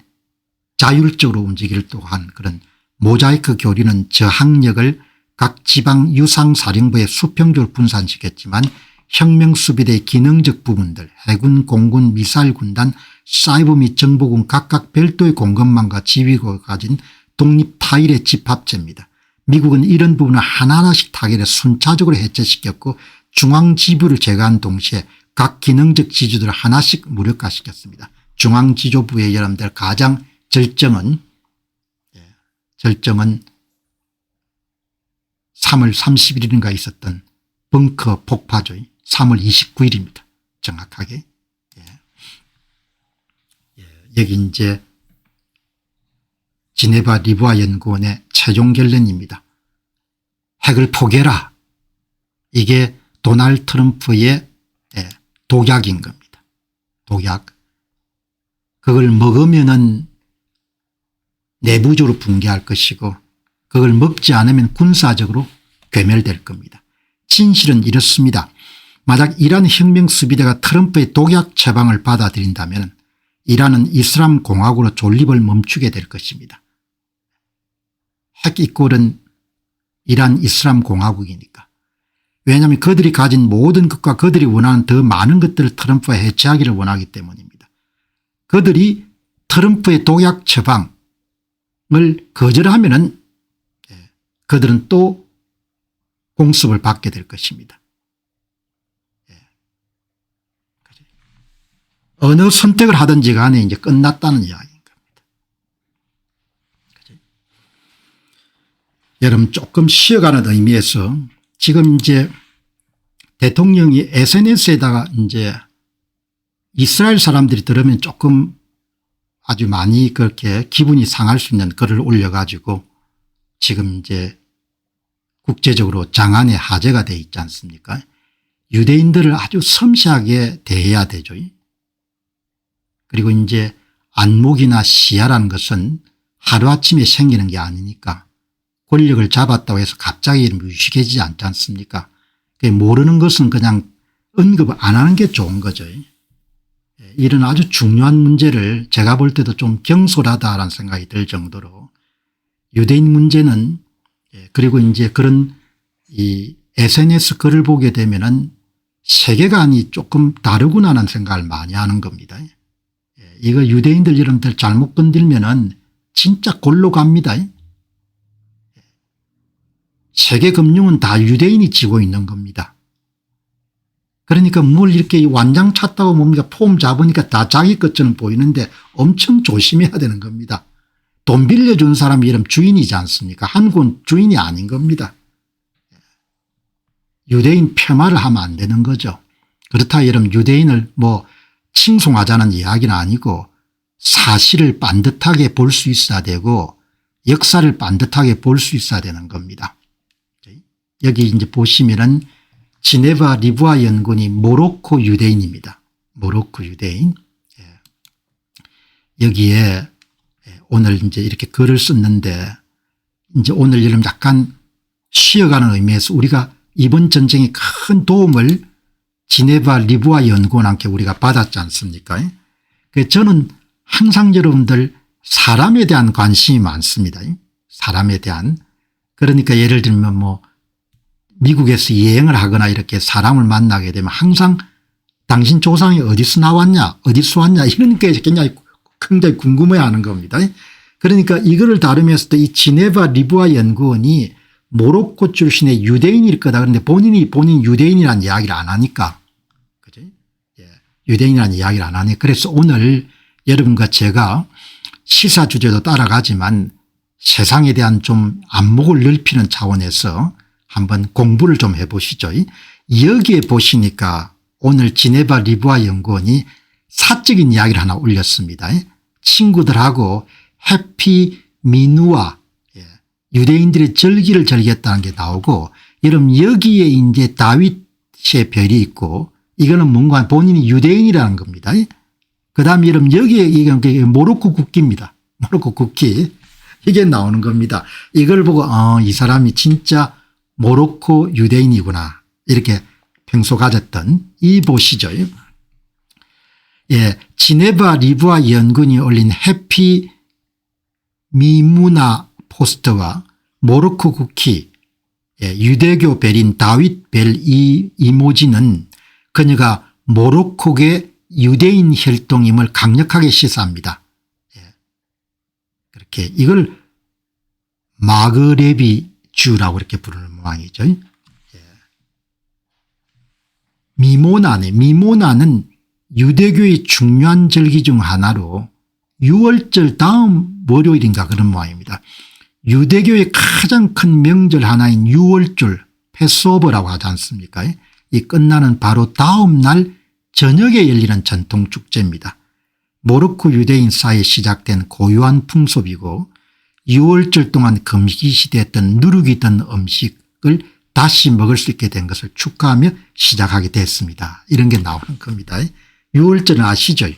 자율적으로 움직일 또한 그런 모자이크 교리는 저항력을 각 지방 유상사령부에 수평적으로 분산시켰지만 혁명수비대의 기능적 부분들 해군 공군 미사일 군단 사이버 및 정보군 각각 별도의 공급망과 지휘구가 가진 독립 타일의 집합체입니다. 미국은 이런 부분을 하나하나씩 타결해 순차적으로 해체시켰고 중앙지부를 제거한 동시에 각 기능적 지주들을 하나씩 무력화시켰습니다. 중앙지조부의 여러분들 가장 절정은 3월 30일인가 있었던 벙커 폭파죠. 3월 29일입니다. 정확하게. 여기 이제 지네바 리부아 연구원의 최종 결론입니다. 핵을 포기해라. 이게 도널드 트럼프의 독약인 겁니다. 독약. 그걸 먹으면은 내부적으로 붕괴할 것이고 그걸 먹지 않으면 군사적으로 괴멸될 겁니다. 진실은 이렇습니다. 만약 이란 혁명수비대가 트럼프의 독약 처방을 받아들인다면 이란은 이슬람 공화국으로 존립을 멈추게 될 것입니다. 핵 이꼴은 이란 이슬람 공화국이니까. 왜냐하면 그들이 가진 모든 것과 그들이 원하는 더 많은 것들을 트럼프가 해체하기를 원하기 때문입니다. 그들이 트럼프의 독약 처방을 거절하면은 그들은 또 공습을 받게 될 것입니다. 어느 선택을 하든지 간에 이제 끝났다는 이야기인 겁니다. 여러분 조금 쉬어가는 의미에서 지금 이제 대통령이 SNS에다가 이제 이스라엘 사람들이 들으면 조금 아주 많이 그렇게 기분이 상할 수 있는 글을 올려가지고 지금 이제 국제적으로 장안의 화제가 돼 있지 않습니까? 유대인들을 아주 섬세하게 대해야 되죠. 그리고 이제 안목이나 시야라는 것은 하루아침에 생기는 게 아니니까 권력을 잡았다고 해서 갑자기 무식해지지 않지 않습니까? 모르는 것은 그냥 언급 안 하는 게 좋은 거죠. 이런 아주 중요한 문제를 제가 볼 때도 좀 경솔하다라는 생각이 들 정도로 유대인 문제는 그리고 이제 그런 이 SNS 글을 보게 되면은 세계관이 조금 다르구나라는 생각을 많이 하는 겁니다. 이거 유대인들 이름들 잘못 건들면은 진짜 골로 갑니다. 세계 금융은 다 유대인이 쥐고 있는 겁니다. 그러니까 뭘 이렇게 완장 찼다고 뭡니까 폼 잡으니까 다 자기 것처럼 보이는데 엄청 조심해야 되는 겁니다. 돈 빌려준 사람 이름 주인이지 않습니까? 한국은 주인이 아닌 겁니다. 유대인 폄하를 하면 안 되는 거죠. 그렇다 이러면 유대인을 뭐 칭송하자는 이야기는 아니고 사실을 반듯하게 볼 수 있어야 되고 역사를 반듯하게 볼 수 있어야 되는 겁니다. 여기 이제 보시면은 지네바 리부아 연구원이 모로코 유대인입니다. 모로코 유대인. 여기에 오늘 이제 이렇게 글을 썼는데 이제 오늘 여러분 약간 쉬어가는 의미에서 우리가 이번 전쟁에 큰 도움을 지네바 리부아 연구원한테 우리가 받았지 않습니까? 저는 항상 여러분들 사람에 대한 관심이 많습니다. 사람에 대한. 그러니까 예를 들면 뭐 미국에서 여행을 하거나 이렇게 사람을 만나게 되면 항상 당신 조상이 어디서 나왔냐 어디서 왔냐 이런 게 굉장히 궁금해하는 겁니다. 그러니까 이거를 다루면서도 이 지네바 리부아 연구원이 모로코 출신의 유대인일 거다. 그런데 본인 유대인이라는 이야기를 안 하니까. 그죠? 유대인이라는 이야기를 안 하니. 그래서 오늘 여러분과 제가 시사 주제도 따라가지만 세상에 대한 좀 안목을 넓히는 차원에서 한번 공부를 좀 해보시죠. 여기에 보시니까 오늘 지네바 리부아 연구원이 사적인 이야기를 하나 올렸습니다. 친구들하고 해피 미누아 유대인들의 절기를 즐겼다는 게 나오고 여러분 여기에 이제 다윗의 별이 있고 이거는 뭔가 본인이 유대인이라는 겁니다. 그다음에 여러분 여기에 이건 모로코 국기입니다. 모로코 국기 이게 나오는 겁니다. 이걸 보고 이 사람이 진짜 모로코 유대인이구나 이렇게 평소 가졌던 이 보시죠. 지네바 리부아 연구원이 올린 해피 미무나 포스터와 모로코 국기 유대교 벨인 다윗 벨 이 이모지는 그녀가 모로코계 유대인 혈통임을 강력하게 시사합니다. 그렇게 이걸 마그레비 주라고 이렇게 부르는 모양이죠. 미모나는 유대교의 중요한 절기 중 하나로 6월절 다음 월요일인가 그런 모양입니다. 유대교의 가장 큰 명절 하나인 6월절 패스오버라고 하지 않습니까? 이 끝나는 바로 다음 날 저녁에 열리는 전통 축제입니다. 모로코 유대인 사이에 시작된 고유한 풍습이고 6월절 동안 금기시됐던 누룩이던 음식을 다시 먹을 수 있게 된 것을 축하하며 시작하게 됐습니다. 이런 게 나오는 겁니다. 6월절은 아시죠?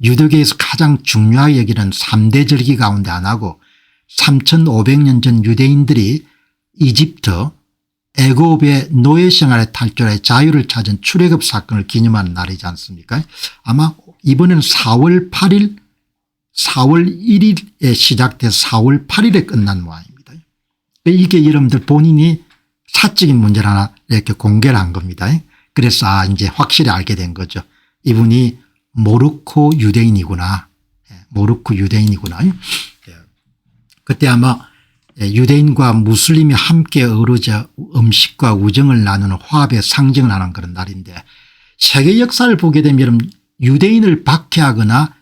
유대교에서 가장 중요하게 여기는 3대 절기 가운데 하나고 3500년 전 유대인들이 이집트 애굽의 노예 생활에 탈출해 자유를 찾은 출애굽 사건을 기념하는 날이지 않습니까? 아마 이번에는 4월 8일 4월 1일에 시작돼서 4월 8일에 끝난 모양입니다. 이게 여러분들 본인이 사적인 문제를 하나 이렇게 공개를 한 겁니다. 그래서 이제 확실히 알게 된 거죠. 이분이 모로코 유대인이구나. 모로코 유대인이구나. 그때 아마 유대인과 무슬림이 함께 어우러져 음식과 우정을 나누는 화합의 상징을 하는 그런 날인데 세계 역사를 보게 되면 유대인을 박해하거나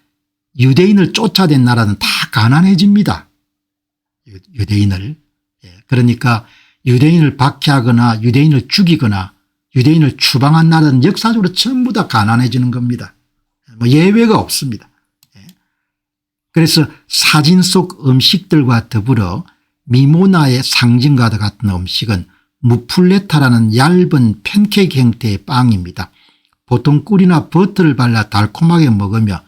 유대인을 쫓아낸 나라는 다 가난해집니다. 유대인을. 그러니까 유대인을 박해하거나 유대인을 죽이거나 유대인을 추방한 나라는 역사적으로 전부 다 가난해지는 겁니다. 뭐 예외가 없습니다. 그래서 사진 속 음식들과 더불어 미모나의 상징과 같은 음식은 무플레타라는 얇은 팬케이크 형태의 빵입니다. 보통 꿀이나 버터를 발라 달콤하게 먹으며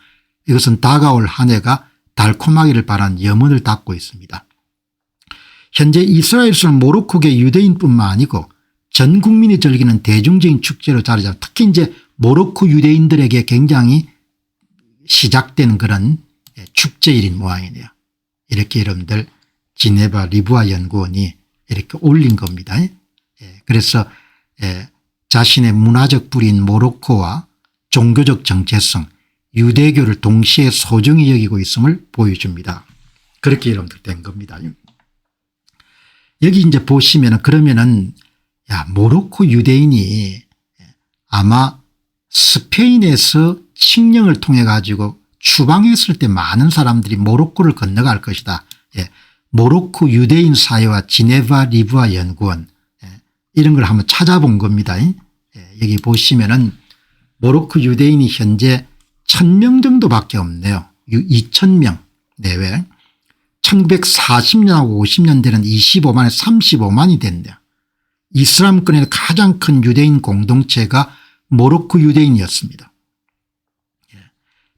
이것은 다가올 한 해가 달콤하기를 바라는 염원을 담고 있습니다. 현재 이스라엘에서는 모로코계 유대인뿐만 아니고 전 국민이 즐기는 대중적인 축제로 자리 잡아 특히 이제 모로코 유대인들에게 굉장히 시작된 그런 축제일인 모양이네요. 이렇게 여러분들 지네바 리부아 연구원이 이렇게 올린 겁니다. 그래서 자신의 문화적 뿌리인 모로코와 종교적 정체성 유대교를 동시에 소중히 여기고 있음을 보여줍니다. 그렇게 여러분들 된 겁니다. 여기 이제 보시면은 그러면은 모로코 유대인이 아마 스페인에서 칙령을 통해 가지고 추방했을 때 많은 사람들이 모로코를 건너갈 것이다. 모로코 유대인 사회와 지네바 리부아 연구원 이런 걸 한번 찾아본 겁니다. 여기 보시면은 모로코 유대인이 현재 1000명 정도밖에 없네요. 2000명 내외. 1940년하고 50년대는 25만에 35만이 됐네요. 이슬람권의 가장 큰 유대인 공동체가 모로코 유대인이었습니다.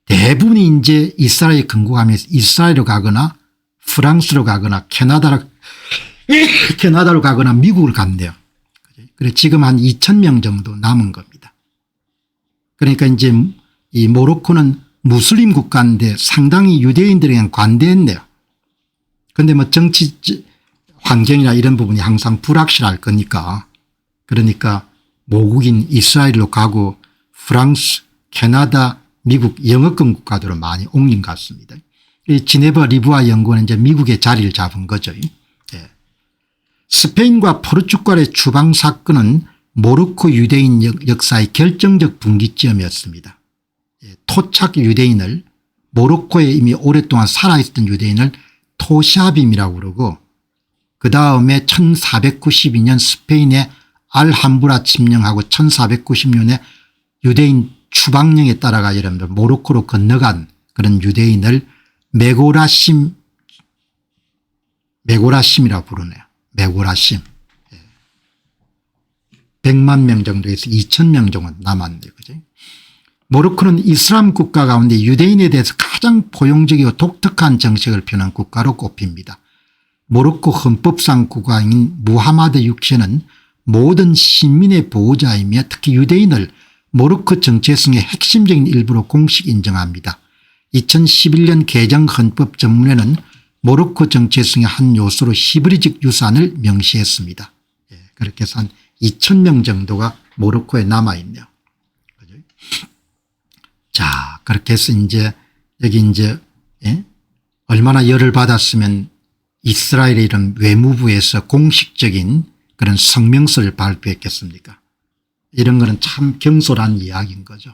대부분이 이제 이스라엘에 건국하면서 이스라엘로 가거나 프랑스로 가거나 캐나다로 가거나 미국을 간대요. 그래 지금 한 2,000명 정도 남은 겁니다. 그러니까 이제 이 모로코는 무슬림 국가인데 상당히 유대인들에게 관대했네요. 그런데 뭐 정치 환경이나 이런 부분이 항상 불확실할 거니까 그러니까 모국인 이스라엘로 가고 프랑스, 캐나다, 미국 영어권 국가들로 많이 옮긴 것 같습니다. 이 지네바 리부아 연구원은 이제 미국의 자리를 잡은 거죠. 예. 스페인과 포르투갈의 추방 사건은 모로코 유대인 역사의 결정적 분기점이었습니다. 예. 토착 유대인을 모로코에 이미 오랫동안 살아있던 유대인을 토샤빔이라고 그러고 그다음에 1492년 스페인의 알함브라 침령하고 1496년에 유대인 추방령에 따라가 여러분들 모로코로 건너간 그런 유대인을 메고라심이라고 부르네요. 메고라심. 100만 명 정도에서 2,000명 정도 남았네요. 그죠? 모로코는 이슬람 국가 가운데 유대인에 대해서 가장 포용적이고 독특한 정책을 펴는 국가로 꼽힙니다. 모로코 헌법상 국왕인 무하마드 6세는 모든 시민의 보호자이며 특히 유대인을 모로코 정체성의 핵심적인 일부로 공식 인정합니다. 2011년 개정 헌법 전문에는 모로코 정체성의 한 요소로 히브리적 유산을 명시했습니다. 예, 그렇게 해서 한 2,000명 정도가 모로코에 남아있네요. 그죠? 자, 그렇게 해서 이제 여기 이제 예? 얼마나 열을 받았으면 이스라엘의 이런 외무부에서 공식적인 그런 성명서를 발표했겠습니까? 이런 거는 참 경솔한 이야기인 거죠.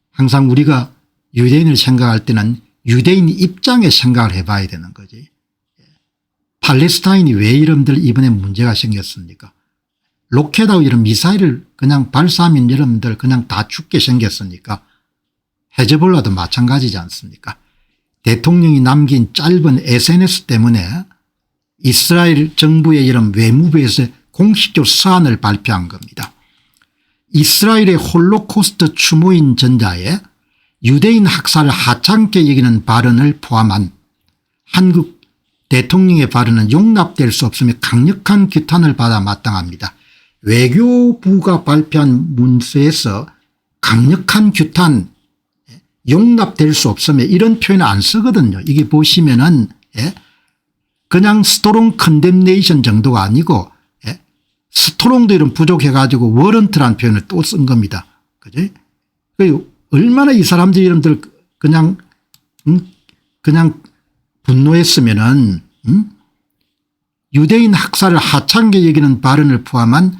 항상 우리가 유대인을 생각할 때는 유대인 입장에 생각을 해봐야 되는 거지. 팔레스타인이 왜 여러분들 이번에 문제가 생겼습니까? 로켓하고 이런 미사일을 그냥 발사하면 여러분들 그냥 다 죽게 생겼으니까 헤즈볼라도 마찬가지지 않습니까? 대통령이 남긴 짧은 SNS 때문에 이스라엘 정부의 이런 외무부에서 공식적으로 서한을 발표한 겁니다. 이스라엘의 홀로코스트 추모인 전자에 유대인 학살을 하찮게 여기는 발언을 포함한 한국 대통령의 발언은 용납될 수 없으며 강력한 규탄을 받아 마땅합니다. 외교부가 발표한 문서에서 강력한 규탄 용납될 수 없으며 이런 표현을 안 쓰거든요. 이게 보시면은 그냥 스트롱 컨뎀네이션 정도가 아니고 스트롱도 이런 부족해 가지고 워런트라는 표현을 또 쓴 겁니다. 그죠? 얼마나 이 사람들이 이름들 그냥 분노했으면은 유대인 학살을 하찮게 여기는 발언을 포함한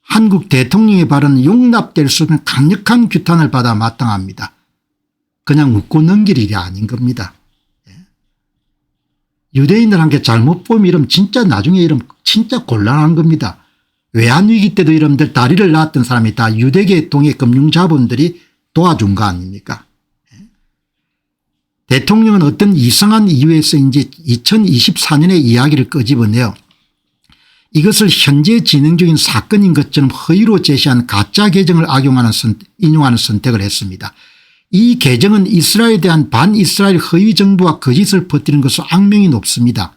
한국 대통령의 발언은 용납될 수 없는 강력한 규탄을 받아 마땅합니다. 그냥 웃고 넘길 일이 아닌 겁니다. 유대인들한테 잘못 보면 이러면 진짜 나중에 이러면 진짜 곤란한 겁니다. 외환위기 때도 여러분들 다리를 낳았던 사람이 다 유대계통의 금융자본들이 도와준 거 아닙니까? 대통령은 어떤 이상한 이유에서 이제 2024년의 이야기를 끄집어내요. 이것을 현재 진행 중인 사건인 것처럼 허위로 제시한 가짜 개정을 인용하는 선택을 했습니다. 이 개정은 이스라엘에 대한 반이스라엘 허위 정보와 거짓을 퍼뜨리는 것으로 악명이 높습니다.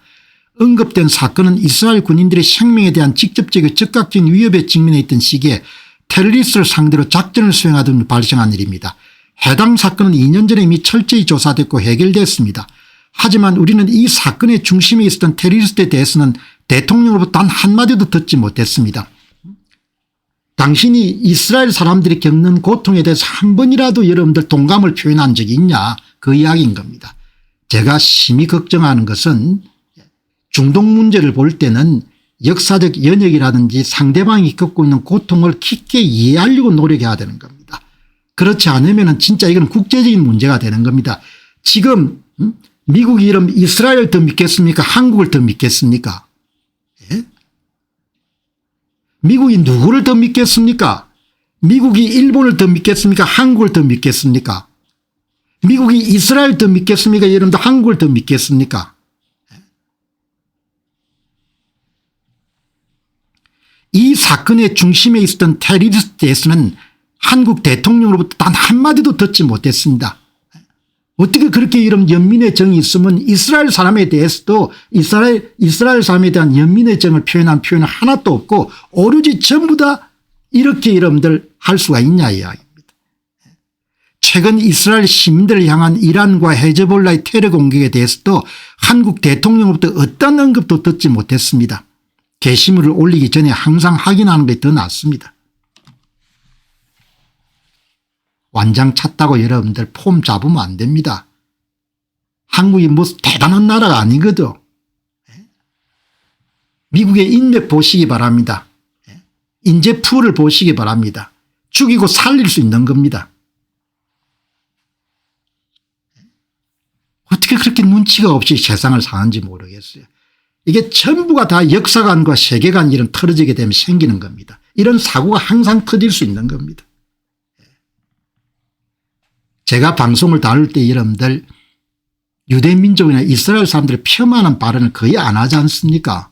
언급된 사건은 이스라엘 군인들의 생명에 대한 직접적이고 즉각적인 위협에 직면해 있던 시기에 테러리스트를 상대로 작전을 수행하던 발생한 일입니다. 해당 사건은 2년 전에 이미 철저히 조사됐고 해결됐습니다. 하지만 우리는 이 사건의 중심에 있었던 테러리스트에 대해서는 대통령으로부터 단 한마디도 듣지 못했습니다. 당신이 이스라엘 사람들이 겪는 고통에 대해서 한 번이라도 여러분들 동감을 표현한 적이 있냐, 그 이야기인 겁니다. 제가 심히 걱정하는 것은 중동 문제를 볼 때는 역사적 연역이라든지 상대방이 겪고 있는 고통을 깊게 이해하려고 노력해야 되는 겁니다. 그렇지 않으면 진짜 이건 국제적인 문제가 되는 겁니다. 지금 미국이 이러면 이스라엘을 더 믿겠습니까? 한국을 더 믿겠습니까? 예? 미국이 누구를 더 믿겠습니까? 미국이 일본을 더 믿겠습니까? 한국을 더 믿겠습니까? 미국이 이스라엘 더 믿겠습니까? 여러분들 한국을 더 믿겠습니까? 이 사건의 중심에 있었던 테러리스트에서는 한국 대통령으로부터 단 한마디도 듣지 못했습니다. 어떻게 그렇게 이런 연민의 정이 있으면 이스라엘 사람에 대해서도 이스라엘 사람에 대한 연민의 정을 표현한 표현은 하나도 없고 오로지 전부 다 이렇게 여러분들 할 수가 있냐 이야기입니다. 최근 이스라엘 시민들을 향한 이란과 헤즈볼라의 테러 공격에 대해서도 한국 대통령으로부터 어떤 언급도 듣지 못했습니다. 게시물을 올리기 전에 항상 확인하는 게 더 낫습니다. 완장 찼다고 여러분들 폼 잡으면 안 됩니다. 한국이 뭐 대단한 나라가 아니거든. 미국의 인맥 보시기 바랍니다. 인재풀을 보시기 바랍니다. 죽이고 살릴 수 있는 겁니다. 어떻게 그렇게 눈치가 없이 세상을 사는지 모르겠어요. 이게 전부가 다 역사관과 세계관 이런 틀어지게 되면 생기는 겁니다. 이런 사고가 항상 터질 수 있는 겁니다. 제가 방송을 다룰 때 여러분들 유대민족이나 이스라엘 사람들의 폄하하는 발언을 거의 안 하지 않습니까?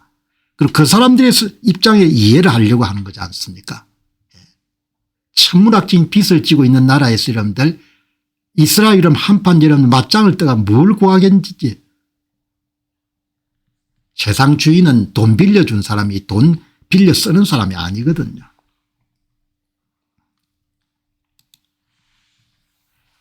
그리고 그 사람들의 입장에 이해를 하려고 하는 거지 않습니까? 천문학적인 빚을 지고 있는 나라에서 여러분들 이스라엘은 한판 여러분 맞짱을 떠가 뭘 구하겠는지. 세상 주인은 돈 빌려준 사람이 돈 빌려 쓰는 사람이 아니거든요.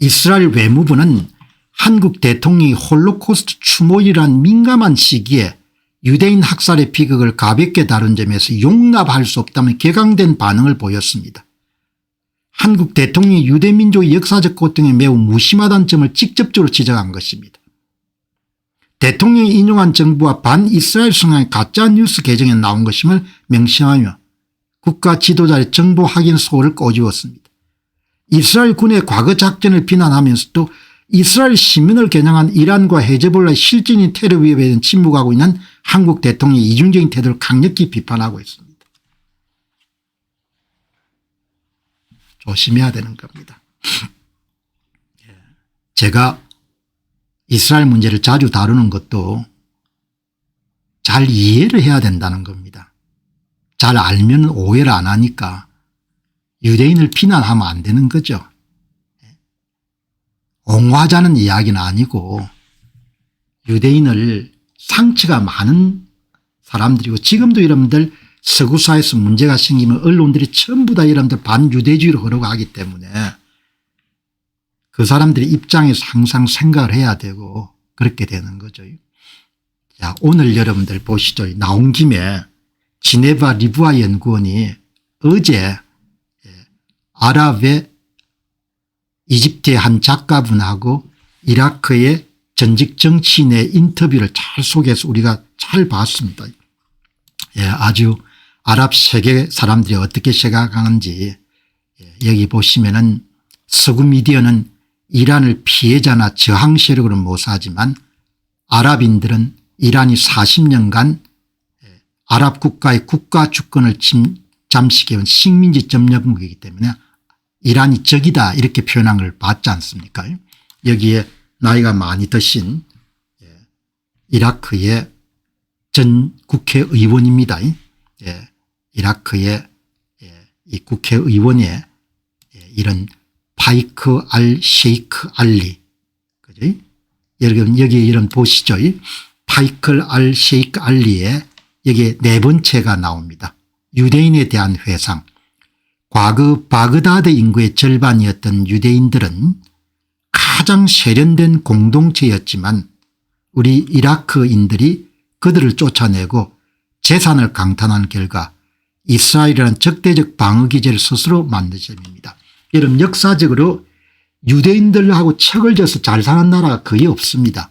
이스라엘 외무부는 한국 대통령이 홀로코스트 추모일이란 민감한 시기에 유대인 학살의 비극을 가볍게 다룬 점에서 용납할 수 없다면 격앙된 반응을 보였습니다. 한국 대통령이 유대민족의 역사적 고통에 매우 무심하다는 점을 직접적으로 지적한 것입니다. 대통령이 인용한 정부와 반이스라엘 성향의 가짜뉴스 계정에 나온 것임을 명시하며 국가 지도자의 정보 확인 소홀을 꼬집었습니다. 이스라엘 군의 과거 작전을 비난하면서도 이스라엘 시민을 겨냥한 이란과 헤즈볼라의 실질적인 테러 위협에 대한 침묵하고 있는 한국 대통령의 이중적인 태도를 강력히 비판하고 있습니다. 조심해야 되는 겁니다. 제가 이스라엘 문제를 자주 다루는 것도 잘 이해를 해야 된다는 겁니다. 잘 알면 오해를 안 하니까 유대인을 비난하면 안 되는 거죠. 옹호하자는 이야기는 아니고 유대인을 상처가 많은 사람들이고 지금도 여러분들 서구사회에서 문제가 생기면 언론들이 전부 다 여러분들 반유대주의로 흘러가기 때문에 그 사람들의 입장에서 항상 생각을 해야 되고 그렇게 되는 거죠. 자, 오늘 여러분들 보시죠. 나온 김에 지네바 리브아 연구원이 어제 아랍의 이집트의 한 작가분하고 이라크의 전직 정치인의 인터뷰를 잘 소개해서 우리가 잘 봤습니다. 아주 아랍 세계 사람들이 어떻게 생각하는지 여기 보시면은 서구 미디어는 이란을 피해자나 저항 세력으로 모사하지만 아랍인들은 이란이 40년간 아랍 국가의 국가 주권을 잠식해온 식민지 점령국이기 때문에 이란이 적이다 이렇게 표현한 걸 봤지 않습니까? 여기에 나이가 많이 드신 이라크의 전 국회의원입니다. 이라크의 이 국회의원의 이런 파이크 알 셰이크 알리, 그죠? 여기 이런 보시죠. 파이클 알 셰이크 알리의 여기에 네 번째가 나옵니다. 유대인에 대한 회상. 과거 바그다드 인구의 절반이었던 유대인들은 가장 세련된 공동체였지만 우리 이라크인들이 그들을 쫓아내고 재산을 강탈한 결과 이스라엘이라는 적대적 방어기제를 스스로 만든 점입니다. 여러분 역사적으로 유대인들하고 척을 져서 잘 사는 나라가 거의 없습니다.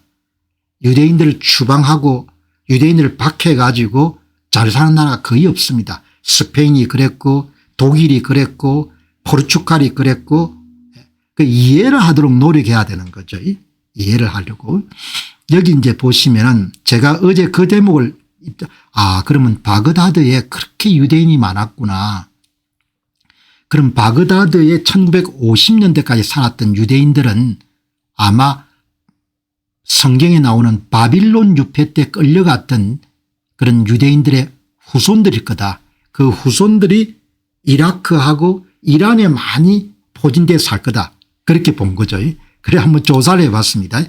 유대인들을 추방하고 유대인들을 박해 가지고 잘 사는 나라가 거의 없습니다. 스페인이 그랬고 독일이 그랬고 포르투갈이 그랬고 그 이해를 하도록 노력해야 되는 거죠. 이해를 하려고. 여기 이제 보시면은 제가 어제 그 대목을 그러면 바그다드에 그렇게 유대인이 많았구나. 그럼 바그다드에 1950년대까지 살았던 유대인들은 아마 성경에 나오는 바빌론 유폐 때 끌려갔던 그런 유대인들의 후손들일 거다. 그 후손들이 이라크하고 이란에 많이 포진되어 살 거다. 그렇게 본 거죠. 그래 한번 조사를 해봤습니다.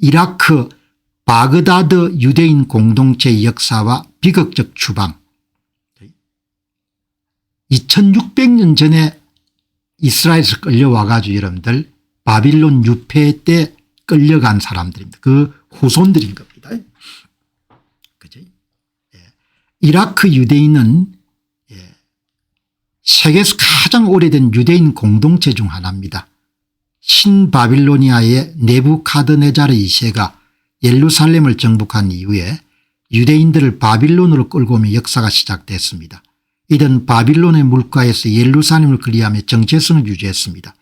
이라크 바그다드 유대인 공동체 역사와 비극적 추방. 2600년 전에 이스라엘에서 끌려와 가지고 여러분들 바빌론 유폐 때 끌려간 사람들입니다. 그 후손들인 겁니다. 그죠? 예. 이라크 유대인은 세계에서 가장 오래된 유대인 공동체 중 하나입니다. 신바빌로니아의 네부카드네자르 2세가 예루살렘을 정복한 이후에 유대인들을 바빌론으로 끌고 오며 역사가 시작됐습니다. 이들은 바빌론의 물가에서 예루살렘을 건립하며 정체성을 유지했습니다.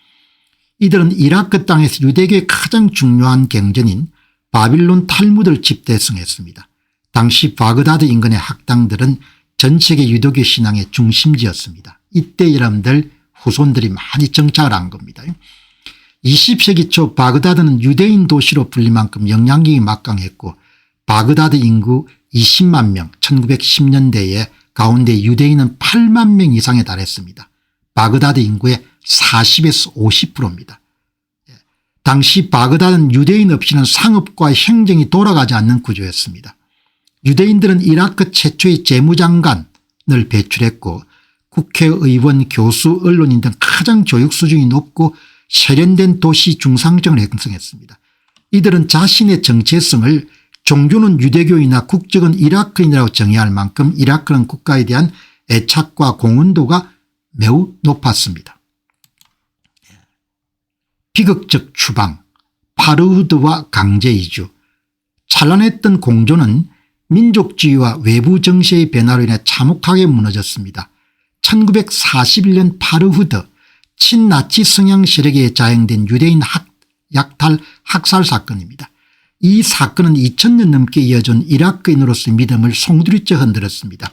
이들은 이라크 땅에서 유대교의 가장 중요한 경전인 바빌론 탈무드를 집대성했습니다. 당시 바그다드 인근의 학당들은 전 세계 유대교 신앙의 중심지였습니다. 이때 여러분들 후손들이 많이 정착을 한 겁니다. 20세기 초 바그다드는 유대인 도시로 불릴 만큼 영향력이 막강했고 바그다드 인구 20만 명 1910년대에 가운데 유대인은 8만 명 이상에 달했습니다. 바그다드 인구의 40에서 50%입니다. 당시 바그다드는 유대인 없이는 상업과 행정이 돌아가지 않는 구조였습니다. 유대인들은 이라크 최초의 재무장관을 배출했고 국회의원, 교수, 언론인 등 가장 교육 수준이 높고 세련된 도시 중상정을 형성했습니다. 이들은 자신의 정체성을 종교는 유대교이나 국적은 이라크인이라고 정의할 만큼 이라크는 국가에 대한 애착과 공헌도가 매우 높았습니다. 비극적 추방, 파르후드와 강제 이주. 찬란했던 공조는 민족주의와 외부 정세의 변화로 인해 참혹하게 무너졌습니다. 1941년 파르후드 친나치 성향 세력에 자행된 유대인 약탈 학살 사건입니다. 이 사건은 2000년 넘게 이어진 이라크인으로서 믿음을 송두리째 흔들었습니다.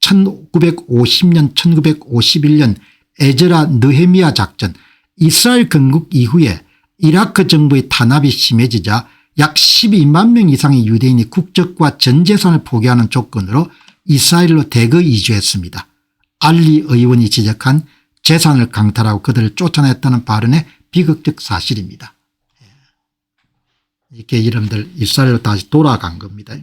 1950년 1951년 에즈라 느헤미야 작전, 이스라엘 건국 이후에 이라크 정부의 탄압이 심해지자 약 12만 명 이상의 유대인이 국적과 전 재산을 포기하는 조건으로 이스라엘로 대거 이주했습니다. 알리 의원이 지적한 재산을 강탈하고 그들을 쫓아냈다는 발언의 비극적 사실입니다. 이렇게 여러분들 이스라엘로 다시 돌아간 겁니다.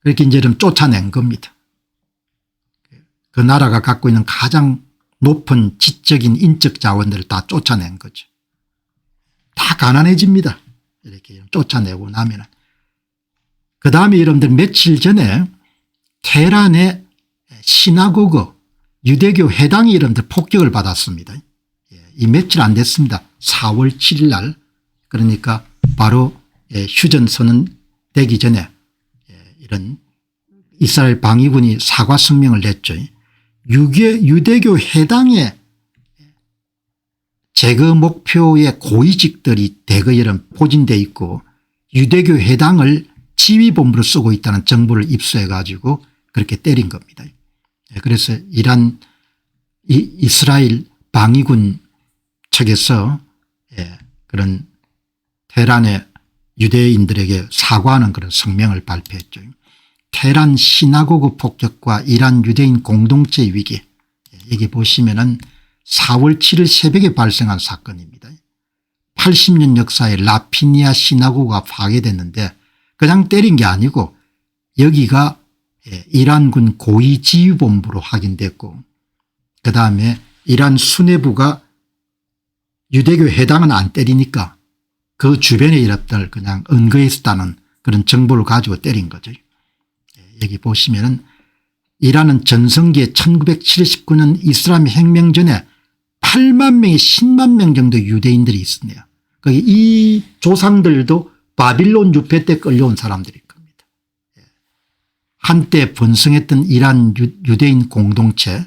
그렇게 이제 좀 쫓아낸 겁니다. 그 나라가 갖고 있는 가장 높은 지적인 인적 자원들을 다 쫓아낸 거죠. 다 가난해집니다. 이렇게 쫓아내고 나면은. 그 다음에 여러분들 며칠 전에 테헤란의 시나고그 유대교 회당이 여러분들 폭격을 받았습니다. 이 며칠 안 됐습니다. 4월 7일 날, 그러니까 바로 휴전선언 되기 전에 이런 이스라엘 방위군이 사과 성명을 냈죠. 유대교 회당의 제거 목표의 고위직들이 대거 이런 포진되어 있고 유대교 회당을 지휘본부로 쓰고 있다는 정보를 입수해 가지고 그렇게 때린 겁니다. 그래서 이스라엘 방위군 측에서 그런 테헤란의 유대인들에게 사과하는 그런 성명을 발표했죠. 테헤란 시나고그 폭격과 이란 유대인 공동체 위기, 여기 보시면은 4월 7일 새벽에 발생한 사건입니다. 80년 역사에 라피니아 시나고그가 파괴됐는데 그냥 때린 게 아니고 여기가 이란군 고위지휘본부로 확인됐고 그다음에 이란 수뇌부가 유대교 회당은 안 때리니까 그 주변에 이렇들 그냥 은거했다는 그런 정보를 가지고 때린 거죠. 여기 보시면은 이란은 전성기에 1979년 이슬람 혁명 전에 8만 명의 10만 명 정도 유대인들이 있었네요. 이 조상들도 바빌론 유폐 때 끌려온 사람들일 겁니다. 한때 번성했던 이란 유대인 공동체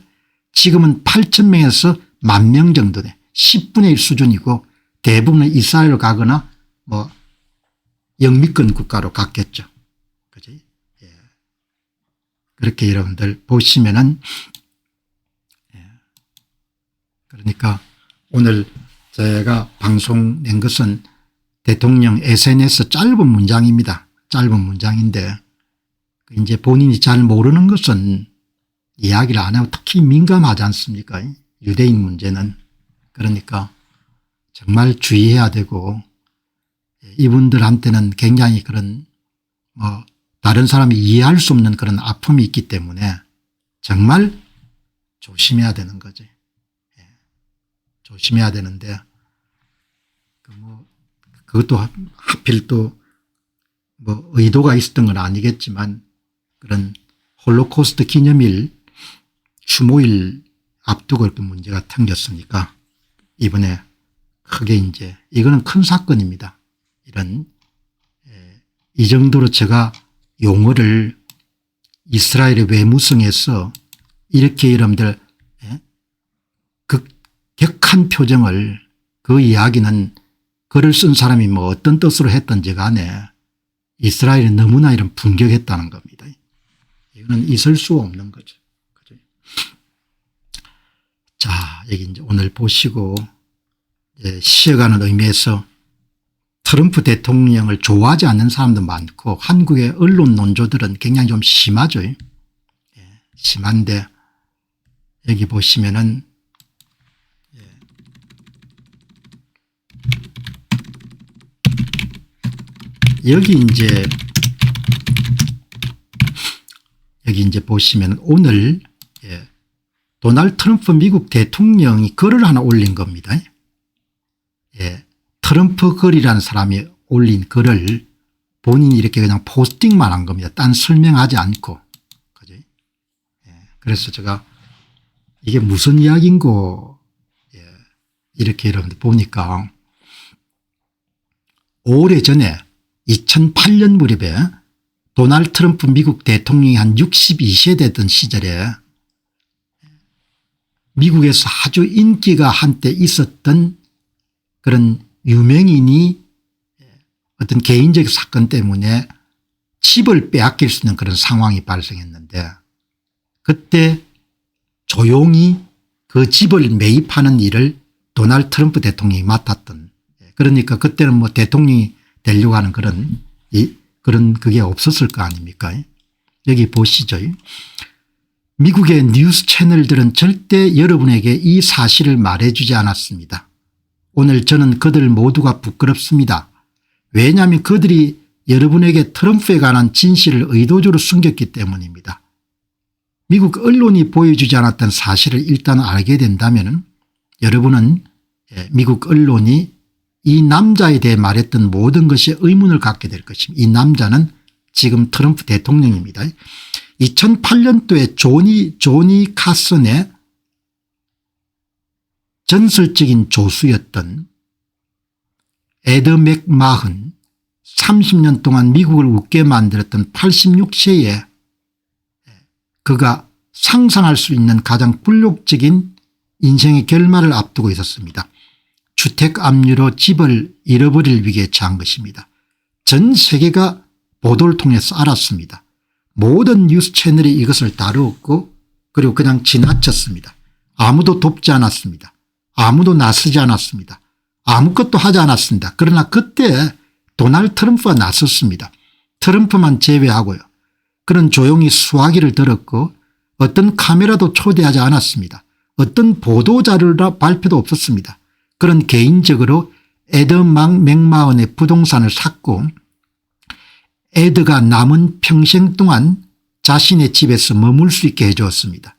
지금은 8천 명에서 1만 명 정도 돼 10분의 1 수준이고 대부분은 이스라엘로 가거나 뭐 영미권 국가로 갔겠죠. 그지? 그렇게 여러분들 보시면은 그러니까 오늘 제가 방송 낸 것은 대통령 SNS 짧은 문장입니다. 짧은 문장인데 이제 본인이 잘 모르는 것은 이야기를 안 하고 특히 민감하지 않습니까? 유대인 문제는. 그러니까 정말 주의해야 되고 이분들한테는 굉장히 그런 다른 사람이 이해할 수 없는 그런 아픔이 있기 때문에 정말 조심해야 되는 거죠. 조심해야 되는데 그것도 하필 또 의도가 있었던 건 아니겠지만 그런 홀로코스트 기념일 추모일 앞두고 이렇게 문제가 생겼으니까 이번에 크게 이제 이거는 큰 사건입니다. 이런 이 정도로 제가 용어를 이스라엘의 외무성에서 이렇게 여러분들 격한 표정을 그 이야기는 글을 쓴 사람이 어떤 뜻으로 했던지 간에 이스라엘이 너무나 이런 분격했다는 겁니다. 이거는 있을 수 없는 거죠. 그죠? 자, 여기 이제 오늘 보시고 쉬어가는 의미에서 트럼프 대통령을 좋아하지 않는 사람도 많고 한국의 언론 논조들은 굉장히 좀 심하죠. 심한데 여기 보시면은 여기 이제 보시면 오늘 도널드 트럼프 미국 대통령이 글을 하나 올린 겁니다. 트럼프 글이라는 사람이 올린 글을 본인이 이렇게 그냥 포스팅만 한 겁니다. 딴 설명하지 않고. 그죠? 그래서 제가 이게 무슨 이야기인고 이렇게 여러분들 보니까 오래전에 2008년 무렵에 도널드 트럼프 미국 대통령이 한 62세 되던 시절에 미국에서 아주 인기가 한때 있었던 그런 유명인이 어떤 개인적 사건 때문에 집을 빼앗길 수 있는 그런 상황이 발생했는데 그때 조용히 그 집을 매입하는 일을 도널드 트럼프 대통령이 맡았던, 그러니까 그때는 대통령이 되려고 하는 그런 그게 없었을 거 아닙니까? 여기 보시죠. 미국의 뉴스 채널들은 절대 여러분에게 이 사실을 말해주지 않았습니다. 오늘 저는 그들 모두가 부끄럽습니다. 왜냐하면 그들이 여러분에게 트럼프에 관한 진실을 의도적으로 숨겼기 때문입니다. 미국 언론이 보여주지 않았던 사실을 일단 알게 된다면 여러분은 미국 언론이 이 남자에 대해 말했던 모든 것에 의문을 갖게 될 것입니다. 이 남자는 지금 트럼프 대통령입니다. 2008년도에 조니 카슨의 전설적인 조수였던 에드 맥마흔, 30년 동안 미국을 웃게 만들었던 86세에 그가 상상할 수 있는 가장 굴욕적인 인생의 결말을 앞두고 있었습니다. 주택 압류로 집을 잃어버릴 위기에 처한 것입니다. 전 세계가 보도를 통해서 알았습니다. 모든 뉴스 채널이 이것을 다루었고 그리고 그냥 지나쳤습니다. 아무도 돕지 않았습니다. 아무도 나서지 않았습니다. 아무것도 하지 않았습니다. 그러나 그때 도널드 트럼프가 나섰습니다. 트럼프만 제외하고요. 그는 조용히 수화기를 들었고 어떤 카메라도 초대하지 않았습니다. 어떤 보도자료나 발표도 없었습니다. 그런 개인적으로 에드 맥마흔의 부동산을 샀고 에드가 남은 평생 동안 자신의 집에서 머물 수 있게 해주었습니다.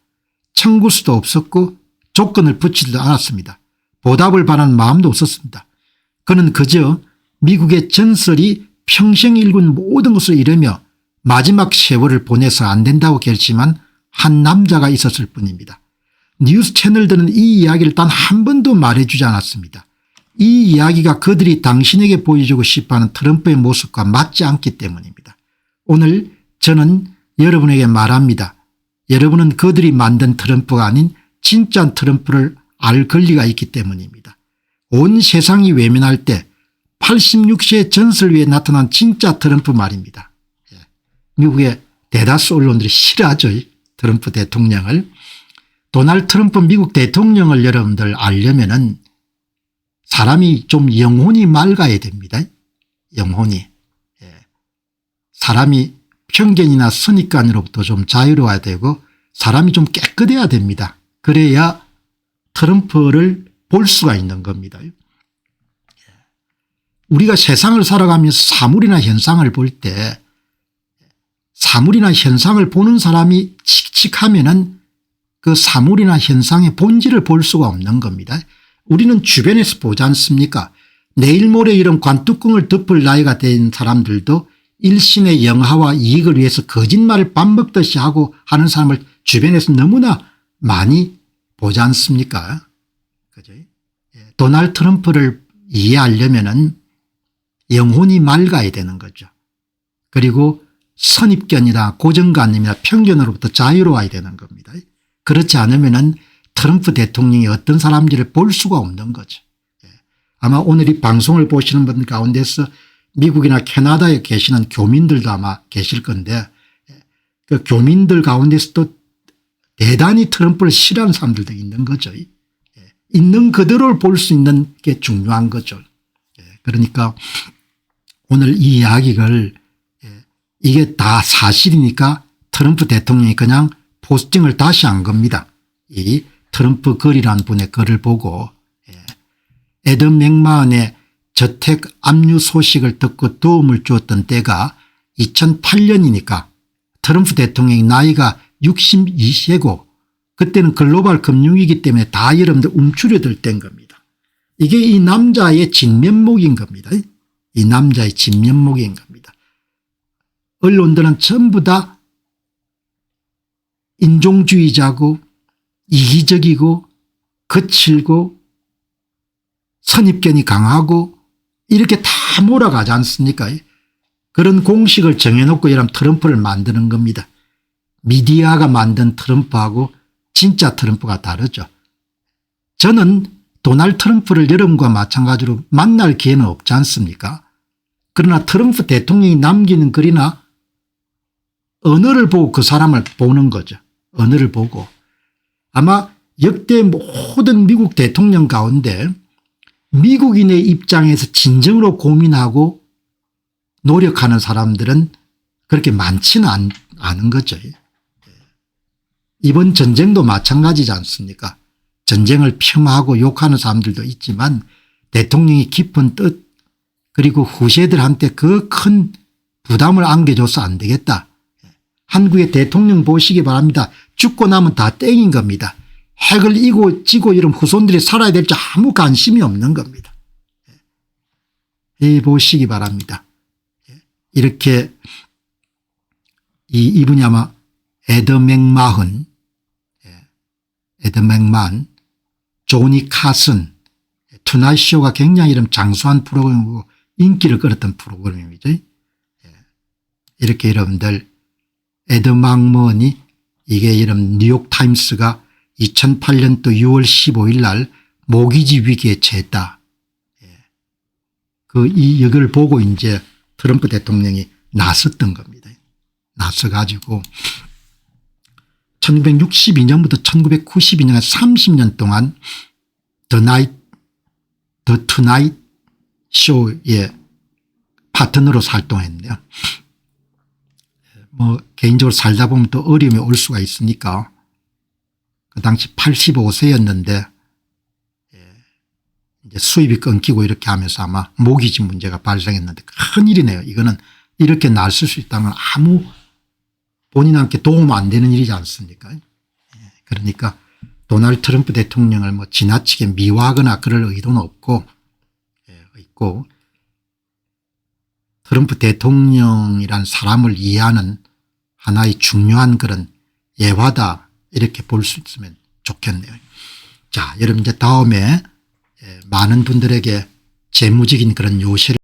청구서도 없었고 조건을 붙이지도 않았습니다. 보답을 바라는 마음도 없었습니다. 그는 그저 미국의 전설이 평생 일군 모든 것을 잃으며 마지막 세월을 보내서 안 된다고 결심한 한 남자가 있었을 뿐입니다. 뉴스 채널들은 이 이야기를 단 한 번도 말해주지 않았습니다. 이 이야기가 그들이 당신에게 보여주고 싶어하는 트럼프의 모습과 맞지 않기 때문입니다. 오늘 저는 여러분에게 말합니다. 여러분은 그들이 만든 트럼프가 아닌 진짜 트럼프를 알 권리가 있기 때문입니다. 온 세상이 외면할 때 86세의 전설 위에 나타난 진짜 트럼프 말입니다. 미국의 대다수 언론들이 싫어하죠. 트럼프 대통령을. 도널드 트럼프 미국 대통령을 여러분들 알려면은 사람이 좀 영혼이 맑아야 됩니다. 영혼이. 사람이 편견이나 선입관으로부터 좀 자유로워야 되고 사람이 좀 깨끗해야 됩니다. 그래야 트럼프를 볼 수가 있는 겁니다. 우리가 세상을 살아가면서 사물이나 현상을 볼 때 사물이나 현상을 보는 사람이 칙칙하면은 그 사물이나 현상의 본질을 볼 수가 없는 겁니다. 우리는 주변에서 보지 않습니까? 내일 모레 이런 관뚜껑을 덮을 나이가 된 사람들도 일신의 영화와 이익을 위해서 거짓말을 밥 먹듯이 하고 하는 사람을 주변에서 너무나 많이 보지 않습니까? 그죠? 도널드 트럼프를 이해하려면은 영혼이 맑아야 되는 거죠. 그리고 선입견이나 고정관념이나 편견으로부터 자유로워야 되는 겁니다. 그렇지 않으면은 트럼프 대통령이 어떤 사람인지를 볼 수가 없는 거죠. 아마 오늘 이 방송을 보시는 분들 가운데서 미국이나 캐나다에 계시는 교민들도 아마 계실 건데 그 교민들 가운데서도 대단히 트럼프를 싫어하는 사람들도 있는 거죠. 있는 그대로를 볼 수 있는 게 중요한 거죠. 그러니까 오늘 이 이야기를 이게 다 사실이니까 트럼프 대통령이 그냥 포스팅을 다시 한 겁니다. 이 트럼프 걸이라는 분의 글을 보고 애덤 맥마흔의 저택 압류 소식을 듣고 도움을 주었던 때가 2008년이니까 트럼프 대통령이 나이가 62세고 그때는 글로벌 금융위기 때문에 다 여러분들 움츠려들 때인 겁니다. 이게 이 남자의 진면목인 겁니다. 이 남자의 진면목인 겁니다. 언론들은 전부 다 인종주의자고 이기적이고 거칠고 선입견이 강하고 이렇게 다 몰아가지 않습니까? 그런 공식을 정해놓고 이런 트럼프를 만드는 겁니다. 미디어가 만든 트럼프하고 진짜 트럼프가 다르죠. 저는 도널드 트럼프를 여러분과 마찬가지로 만날 기회는 없지 않습니까? 그러나 트럼프 대통령이 남기는 글이나 언어를 보고 그 사람을 보는 거죠. 언어를 보고. 아마 역대 모든 미국 대통령 가운데 미국인의 입장에서 진정으로 고민하고 노력하는 사람들은 그렇게 많지는 않은 거죠. 이번 전쟁도 마찬가지지 않습니까? 전쟁을 폄하하고 욕하는 사람들도 있지만 대통령이 깊은 뜻 그리고 후세들한테 그 큰 부담을 안겨줘서 안 되겠다. 한국의 대통령 보시기 바랍니다. 죽고 나면 다 땡인 겁니다. 핵을 이고 지고 이런 후손들이 살아야 될지 아무 관심이 없는 겁니다. 보시기 바랍니다. 이렇게 이분이 아마 애덤 맥마흔, 조니 카슨, 투나잇 쇼가 굉장히 이런 장수한 프로그램이고 인기를 끌었던 프로그램이죠. 이렇게 여러분들 애덤 맥마흔이 이게 이런 뉴욕타임스가 2008년도 6월 15일 날 모기지 위기에 처했다. 여기를 보고 이제 트럼프 대통령이 나섰던 겁니다. 나서 가지고 1962년부터 1992년 30년 동안 더 투나잇 쇼의 파트너로 활동했네요. 뭐 개인적으로 살다 보면 또 어려움이 올 수가 있으니까 그 당시 85세였는데 이제 수입이 끊기고 이렇게 하면서 아마 모기지 문제가 발생했는데 큰일이네요. 이거는 이렇게 날쓸 수 있다는 건 아무 본인한테 도움 안 되는 일이지 않습니까? 그러니까 도널드 트럼프 대통령을 뭐 지나치게 미화하거나 그럴 의도는 없고 있고 트럼프 대통령이란 사람을 이해하는 하나의 중요한 그런 예화다 이렇게 볼 수 있으면 좋겠네요. 자, 여러분 이제 다음에 많은 분들에게 재무적인 그런 요새를